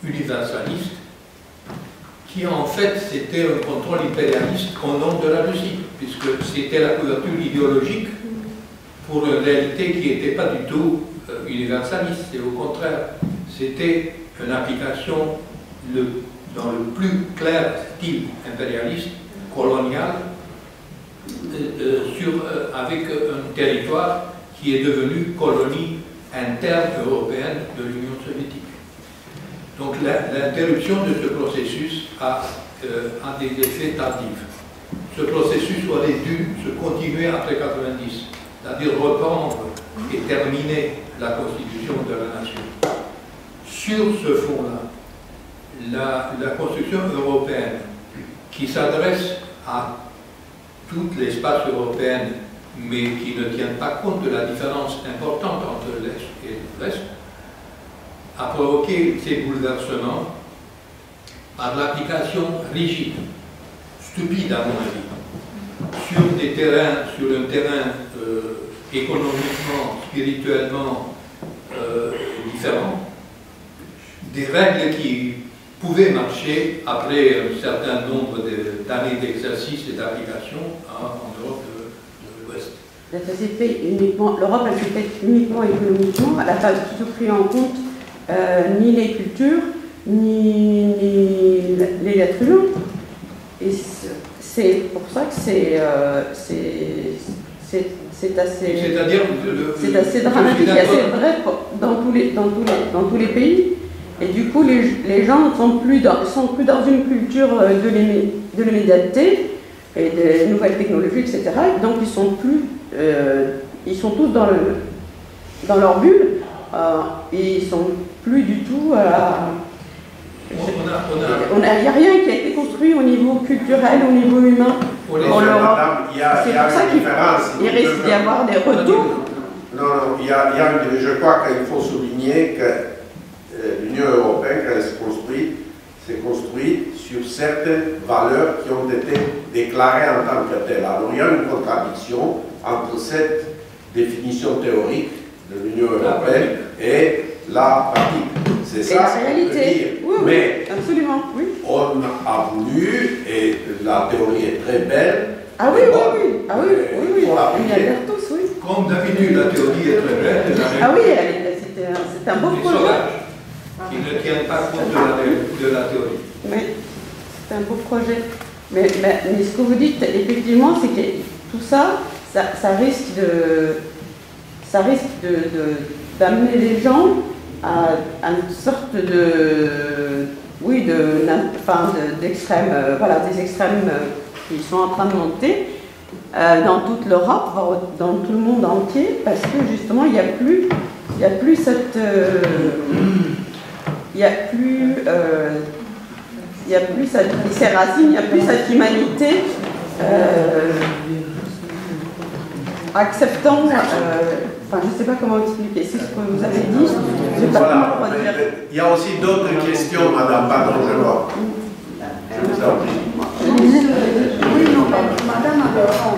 universaliste qui en fait c'était un contrôle impérialiste au nom de la Russie, puisque c'était la couverture idéologique pour une réalité qui n'était pas du tout universaliste, et au contraire, c'était une application dans le plus clair style impérialiste, colonial, avec un territoire qui est devenu colonie interne européenne de l'Union soviétique. Donc l'interruption de ce processus a des effets tardifs. Ce processus aurait dû se continuer après 90, c'est-à-dire reprendre et terminer la constitution de la nation. Sur ce fond-là, la construction européenne qui s'adresse à tout l'espace européen, mais qui ne tient pas compte de la différence importante entre l'Est et l'Ouest, a provoqué ces bouleversements par l'application rigide, stupide à mon avis, sur un terrain économiquement, spirituellement différent, des règles qui pouvaient marcher après un certain nombre d'années d'exercice et d'application en Europe de l'Ouest. L'Europe a été faite uniquement économiquement, elle n'a pas du tout pris en compte ni les cultures, ni les êtres humains. Et c'est pour ça que c'est assez dramatique et assez vrai dans tous les pays. Et du coup, les gens ne sont plus dans une culture de l'immédiateté et des nouvelles technologies, etc. Donc ils sont tous dans leur bulle et ils sont plus du tout. Il n'y a rien qui a été construit au niveau culturel, au niveau humain. C'est pour ça qu'il risque d'y avoir des retours. Non, je crois qu'il faut souligner que l'Union européenne, quand elle s'est construite sur certaines valeurs qui ont été déclarées en tant que telles. Alors il y a une contradiction entre cette définition théorique de l'Union européenne et la pratique. C'est ça la réalité. Oui, mais absolument, oui. On a voulu, et la théorie est très belle. Ah oui, oui. On y adhère tous, oui. Comme d'habitude, la théorie est très belle. Ah oui, c'est un beau projet. Qui ne tiennent pas compte de la théorie. Oui, c'est un beau projet. Mais ce que vous dites, effectivement, c'est que tout ça risque d'amener les gens à une sorte d'extrêmes, des extrêmes qui sont en train de monter dans toute l'Europe, voire dans tout le monde entier, parce que justement, il n'y a plus cette... il n'y a plus ces racines, il n'y a plus cette humanité acceptant, je ne sais pas comment expliquer, c'est ce que vous avez dit, je ne sais pas comment le redire. Il y a aussi d'autres questions, madame, pardon, je vois. Madame a raison.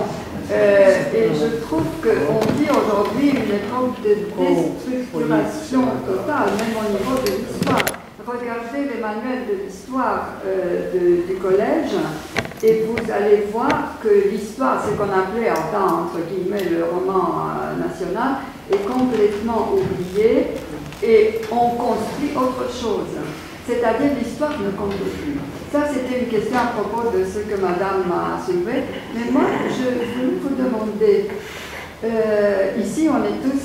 Et je trouve qu'on vit aujourd'hui une époque de déstructuration totale, même au niveau de l'histoire. Regardez les manuels de l'histoire du collège et vous allez voir que l'histoire, ce qu'on appelait en temps, entre guillemets, le roman national, est complètement oublié et on construit autre chose. C'est-à-dire l'histoire ne compte plus. Ça, c'était une question à propos de ce que Madame a soulevé. Mais moi, je voulais vous demander, ici, on est tous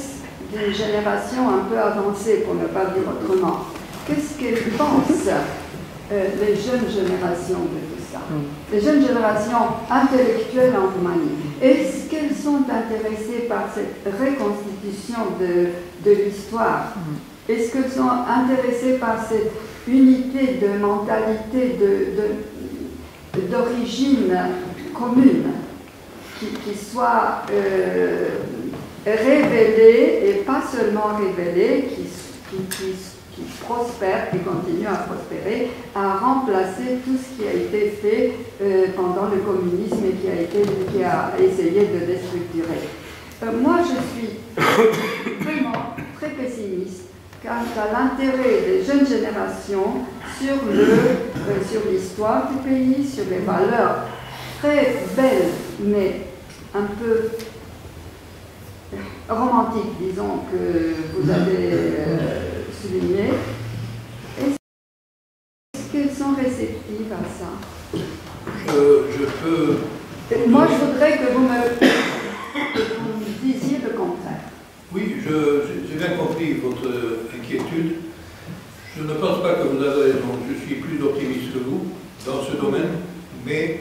d'une génération un peu avancée, pour ne pas dire autrement. qu'est-ce qu'elles pensent, les jeunes générations de tout ça. Les jeunes générations intellectuelles en Roumanie. Est-ce qu'elles sont intéressées par cette reconstitution de l'histoire? Est-ce qu'elles sont intéressées par cette unité de mentalité, d'origine commune, qui soit révélée, et pas seulement révélée, qui prospère, qui continue à prospérer, à remplacer tout ce qui a été fait pendant le communisme et qui a essayé de déstructurer. Moi, je suis vraiment très pessimiste quant à l'intérêt des jeunes générations sur l'histoire du pays, sur les valeurs très belles, mais un peu romantiques, disons, que vous avez souligné. Est-ce qu'elles sont réceptives à ça? Je peux... Moi, je voudrais que vous me disiez le contraire. Oui, j'ai bien compris votre inquiétude. Je ne pense pas que vous avez raison. Je suis plus optimiste que vous dans ce domaine, mais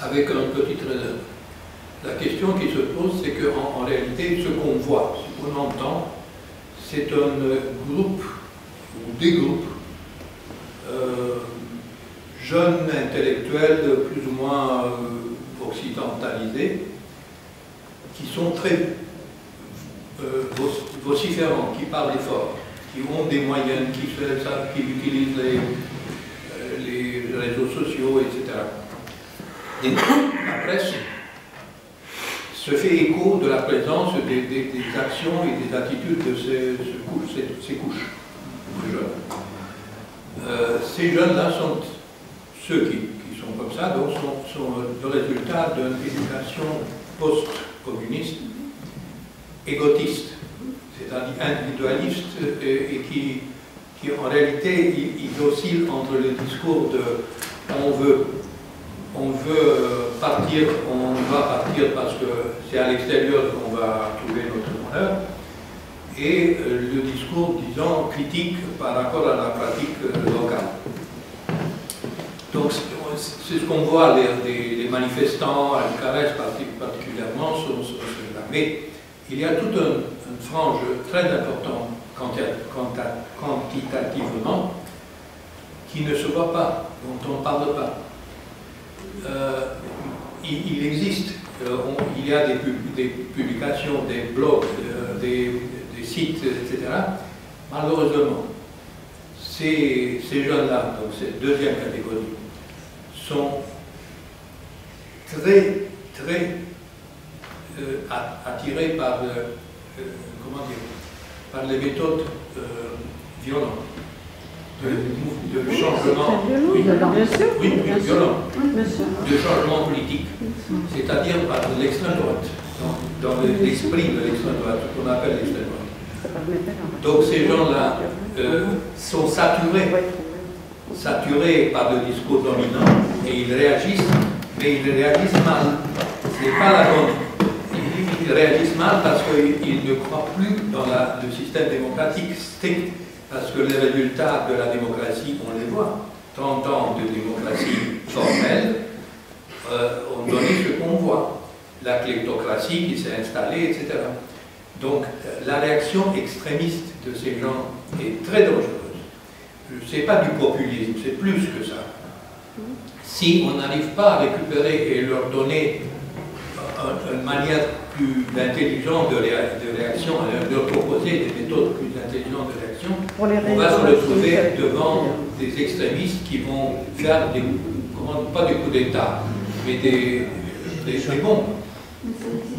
avec un petit réserve. La question qui se pose, c'est qu'en réalité, ce qu'on voit, ce qu'on entend, c'est un groupe, ou des groupes, jeunes intellectuels plus ou moins occidentalisés, qui sont très vociférants, qui parlent fort, qui ont des moyens, qui utilisent les réseaux sociaux, etc. Et la presse se fait écho de la présence des actions et des attitudes de ces couches de jeunes. Ces jeunes-là sont ceux qui sont comme ça, donc sont le résultat d'une éducation post-communiste, égotiste, c'est-à-dire individualiste, et qui en réalité il oscille entre le discours de on veut partir, on va partir parce que c'est à l'extérieur qu'on va trouver notre bonheur, et le discours, disons, critique par rapport à la pratique locale. Donc c'est ce qu'on voit, les manifestants à Bucarest particulièrement sont ceux-là. Mais il y a toute une frange très importante quantitativement qui ne se voit pas, dont on ne parle pas. Il existe, il y a des publications, des blogs, des sites, etc. Malheureusement, ces jeunes-là, donc cette deuxième catégorie, sont très attirés par, comment dire, par les méthodes violentes. De changement, de changement politique, c'est-à-dire par l'extrême droite, dans l'esprit de l'extrême droite, ce qu'on appelle l'extrême droite. Donc ces gens-là sont saturés par le discours dominant et ils réagissent, mais ils réagissent mal. C'est pas la bonne. Ils réagissent mal parce qu'ils ne croient plus dans le système démocratique strict. Parce que les résultats de la démocratie, on les voit. 30 ans de démocratie formelle ont donné ce qu'on voit. La kleptocratie qui s'est installée, etc. Donc la réaction extrémiste de ces gens est très dangereuse. Ce n'est pas du populisme, c'est plus que ça. Si on n'arrive pas à récupérer et leur donner une manière plus intelligente de réaction, leur proposer des méthodes plus intelligentes de réaction, on va se retrouver devant des extrémistes qui vont faire pas des coups d'État, mais des bombes.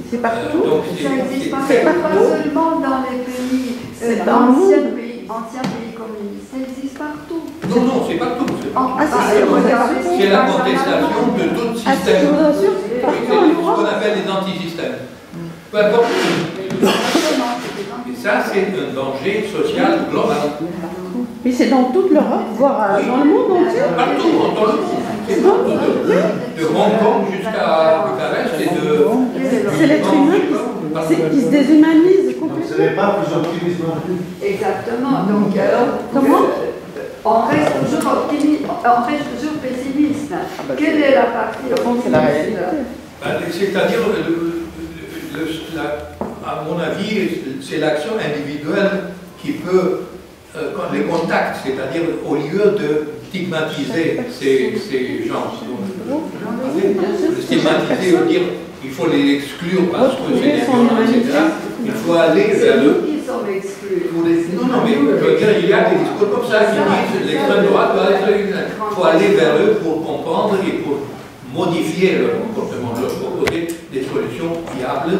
C'est partout. Ça n'existe pas seulement dans les pays, anciens pays communistes, ça existe partout. Non, c'est partout. C'est la contestation de tout système. C'est ce qu'on appelle les antisystèmes. Peu importe. Et ça, c'est un danger social global. Mais c'est dans toute l'Europe, voire dans le monde entier. Partout, dans le monde. De Hong Kong jusqu'à Bucarest et de... C'est l'être humain qui se déshumanise complètement. ce n'est pas plus optimiste non plus. Exactement. Donc, on reste toujours optimiste, on reste toujours pessimiste. Quelle est la partie optimiste? C'est-à-dire, à mon avis, c'est l'action individuelle qui peut, les contacts, c'est-à-dire au lieu de stigmatiser ces gens, stigmatiser ou dire il faut les exclure parce que c'est des violents, etc. Il faut aller vers eux. Qui sont exclus? Non, mais je veux dire, il y a des discours comme ça qui disent l'extrême droite doit être. Il faut aller vers eux pour comprendre et pour modifier leur comportement, leur proposer des solutions viables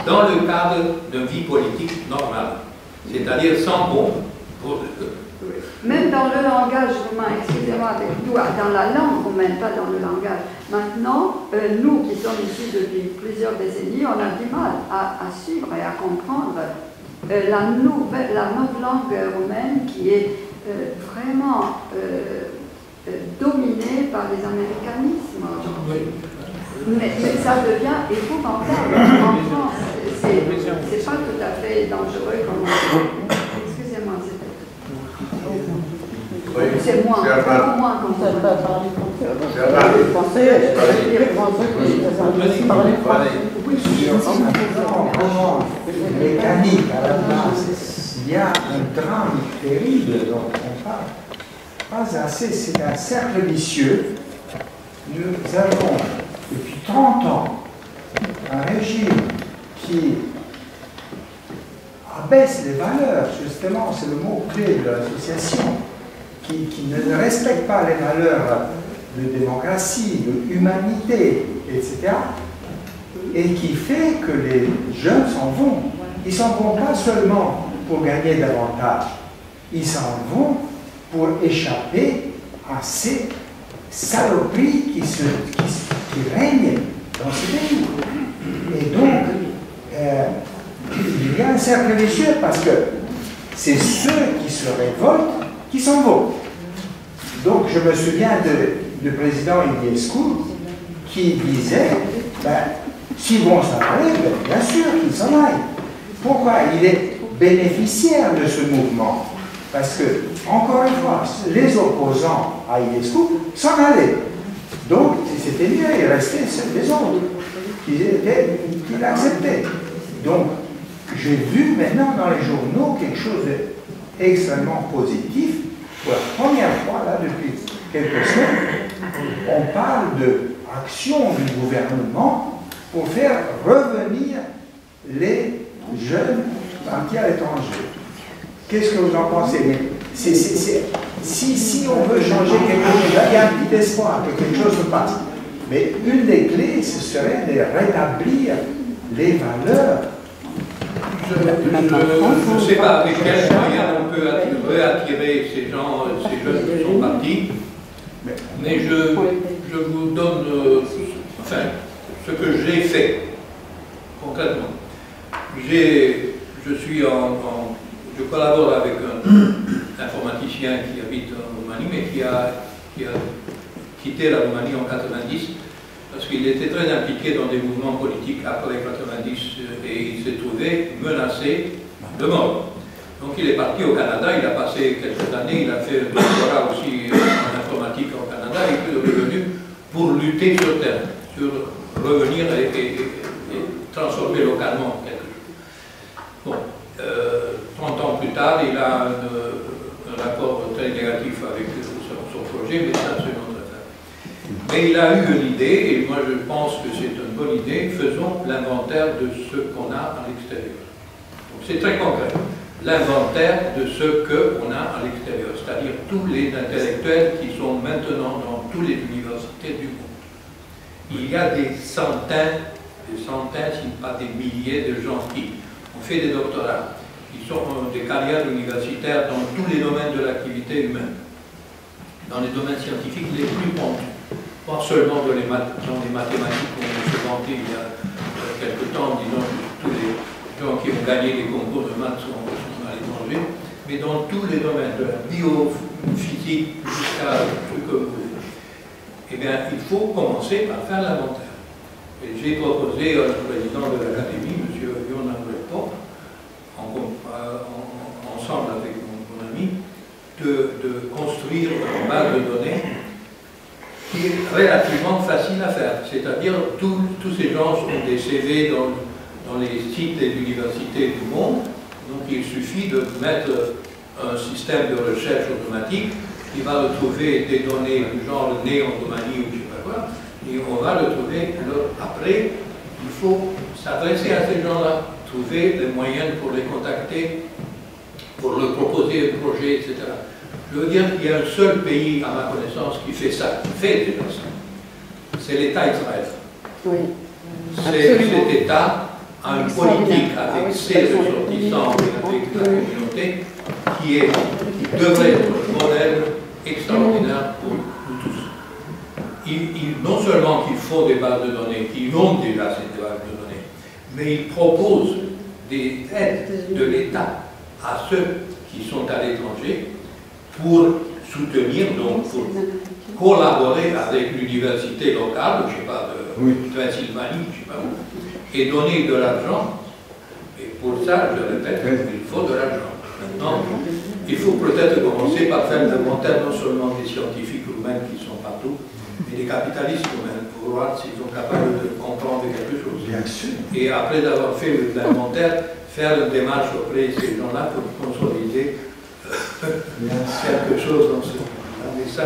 dans le cadre d'une vie politique normale, c'est-à-dire sans bombe. Même dans le langage roumain, excusez-moi, dans la langue roumaine, pas dans le langage. Maintenant, nous qui sommes ici depuis plusieurs décennies, on a du mal à suivre et à comprendre la nouvelle langue roumaine qui est vraiment dominée par les américanismes aujourd'hui. Mais ça devient épouvantable en France. C'est pas tout à fait dangereux comme on dit. Excusez-moi, c'est moins mécanique à la base. Il y a un drame terrible dont on parle. Pas assez, c'est un cercle vicieux. Nous avons depuis 30 ans un régime qui abaisse les valeurs, justement, c'est le mot-clé de l'association, qui ne respecte pas les valeurs de démocratie, de humanité, etc. Et qui fait que les jeunes s'en vont. Ils s'en vont pas seulement pour gagner davantage, ils s'en vont pour échapper à ces saloperies qui règnent dans ce pays. Et donc, il y a un cercle vicieux parce que c'est ceux qui se révoltent qui s'en vont. Donc, je me souviens du président Iliescu qui disait, s'ils vont s'en aller, bien sûr qu'ils s'en aillent. Pourquoi? Il est bénéficiaire de ce mouvement. Parce que, encore une fois, les opposants à Iliescu s'en allaient. Donc, c'était mieux, il restait les autres qui l'acceptaient. Donc, j'ai vu maintenant dans les journaux quelque chose d'extrêmement positif. Pour la première fois, là, depuis quelques semaines, on parle d'action du gouvernement pour faire revenir les jeunes partis à l'étranger. Qu'est-ce que vous en pensez? Si on veut changer quelque chose, il y a un petit espoir que quelque chose se passe. Mais une des clés, ce serait de rétablir les valeurs. Je ne sais pas avec quels moyens on peut réattirer ces gens, ces jeunes qui sont partis, mais je vous donne ce que j'ai fait concrètement. Je collabore avec un informaticien qui habite en Roumanie, mais qui a quitté la Roumanie en 90, parce qu'il était très impliqué dans des mouvements politiques après 90 et il s'est trouvé menacé de mort. Donc il est parti au Canada, il a passé quelques années, il a fait un doctorat aussi en informatique au Canada et il est revenu pour lutter sur terre, sur revenir et transformer localement quelque chose. Bon, 30 ans plus tard, il a un rapport très négatif avec son projet, mais ça c'est une autre affaire. Mais il a eu une idée, et moi je pense que c'est une bonne idée, faisons l'inventaire de ce qu'on a à l'extérieur. Donc c'est très concret. L'inventaire de ce qu'on a à l'extérieur, c'est-à-dire tous les intellectuels qui sont maintenant dans toutes les universités du monde. Il y a des centaines, si pas des milliers de gens qui ont fait des doctorats, qui sont des carrières universitaires dans tous les domaines de l'activité humaine, dans les domaines scientifiques les plus pointus, pas seulement dans les mathématiques qu'on se vantait il y a quelque temps, disons que tous les gens qui ont gagné des concours de maths sont à l'étranger, mais dans tous les domaines, de la biophysique jusqu'à ce que vous voulez. Eh bien, il faut commencer par faire l'inventaire. Et j'ai proposé au président de l'Académie, M. Jonas Repop, en ensemble avec mon ami, de construire une base de données qui est relativement facile à faire. C'est-à-dire, tous ces gens ont des CV dans les sites des universités du monde, donc il suffit de mettre un système de recherche automatique qui va retrouver des données du genre le néontomanie ou je ne sais pas quoi, et on va le trouver. Après, il faut s'adresser à ces gens-là, trouver les moyens pour les contacter, pour leur proposer un projet, etc. Je veux dire qu'il y a un seul pays, à ma connaissance, qui fait ça, qui fait déjà ça. C'est l'État Israël. Oui. Cet État a une politique avec ses ressortissants et avec la communauté qui devrait être un modèle extraordinaire pour nous tous. Non seulement qu'il faut des bases de données, qu'ils ont déjà ces bases de données, mais ils proposent des aides de l'État à ceux qui sont à l'étranger pour soutenir, donc pour collaborer avec l'université locale, je ne sais pas, de Pennsylvanie, je ne sais pas où, et donner de l'argent. Et pour ça, je répète, il faut de l'argent. Maintenant, il faut peut-être commencer par faire des commentaires non seulement des scientifiques eux-mêmes qui sont partout, mais des capitalistes eux-mêmes, pour voir s'ils sont capables de comprendre quelque chose. Bien sûr. Et après d'avoir fait l'inventaire, faire une démarche auprès de ces gens-là pour consolider quelque chose dans ce monde. Mais ça,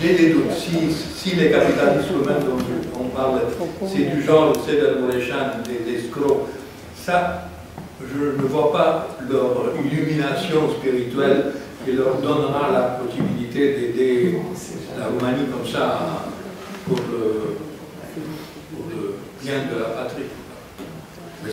j'ai des doutes. Si les capitalistes eux-mêmes dont on parle, c'est du genre Sévère-Mouréchan, des escrocs, ça, je ne vois pas leur illumination spirituelle qui leur donnera la possibilité d'aider la Roumanie comme ça pour le bien de la patrie.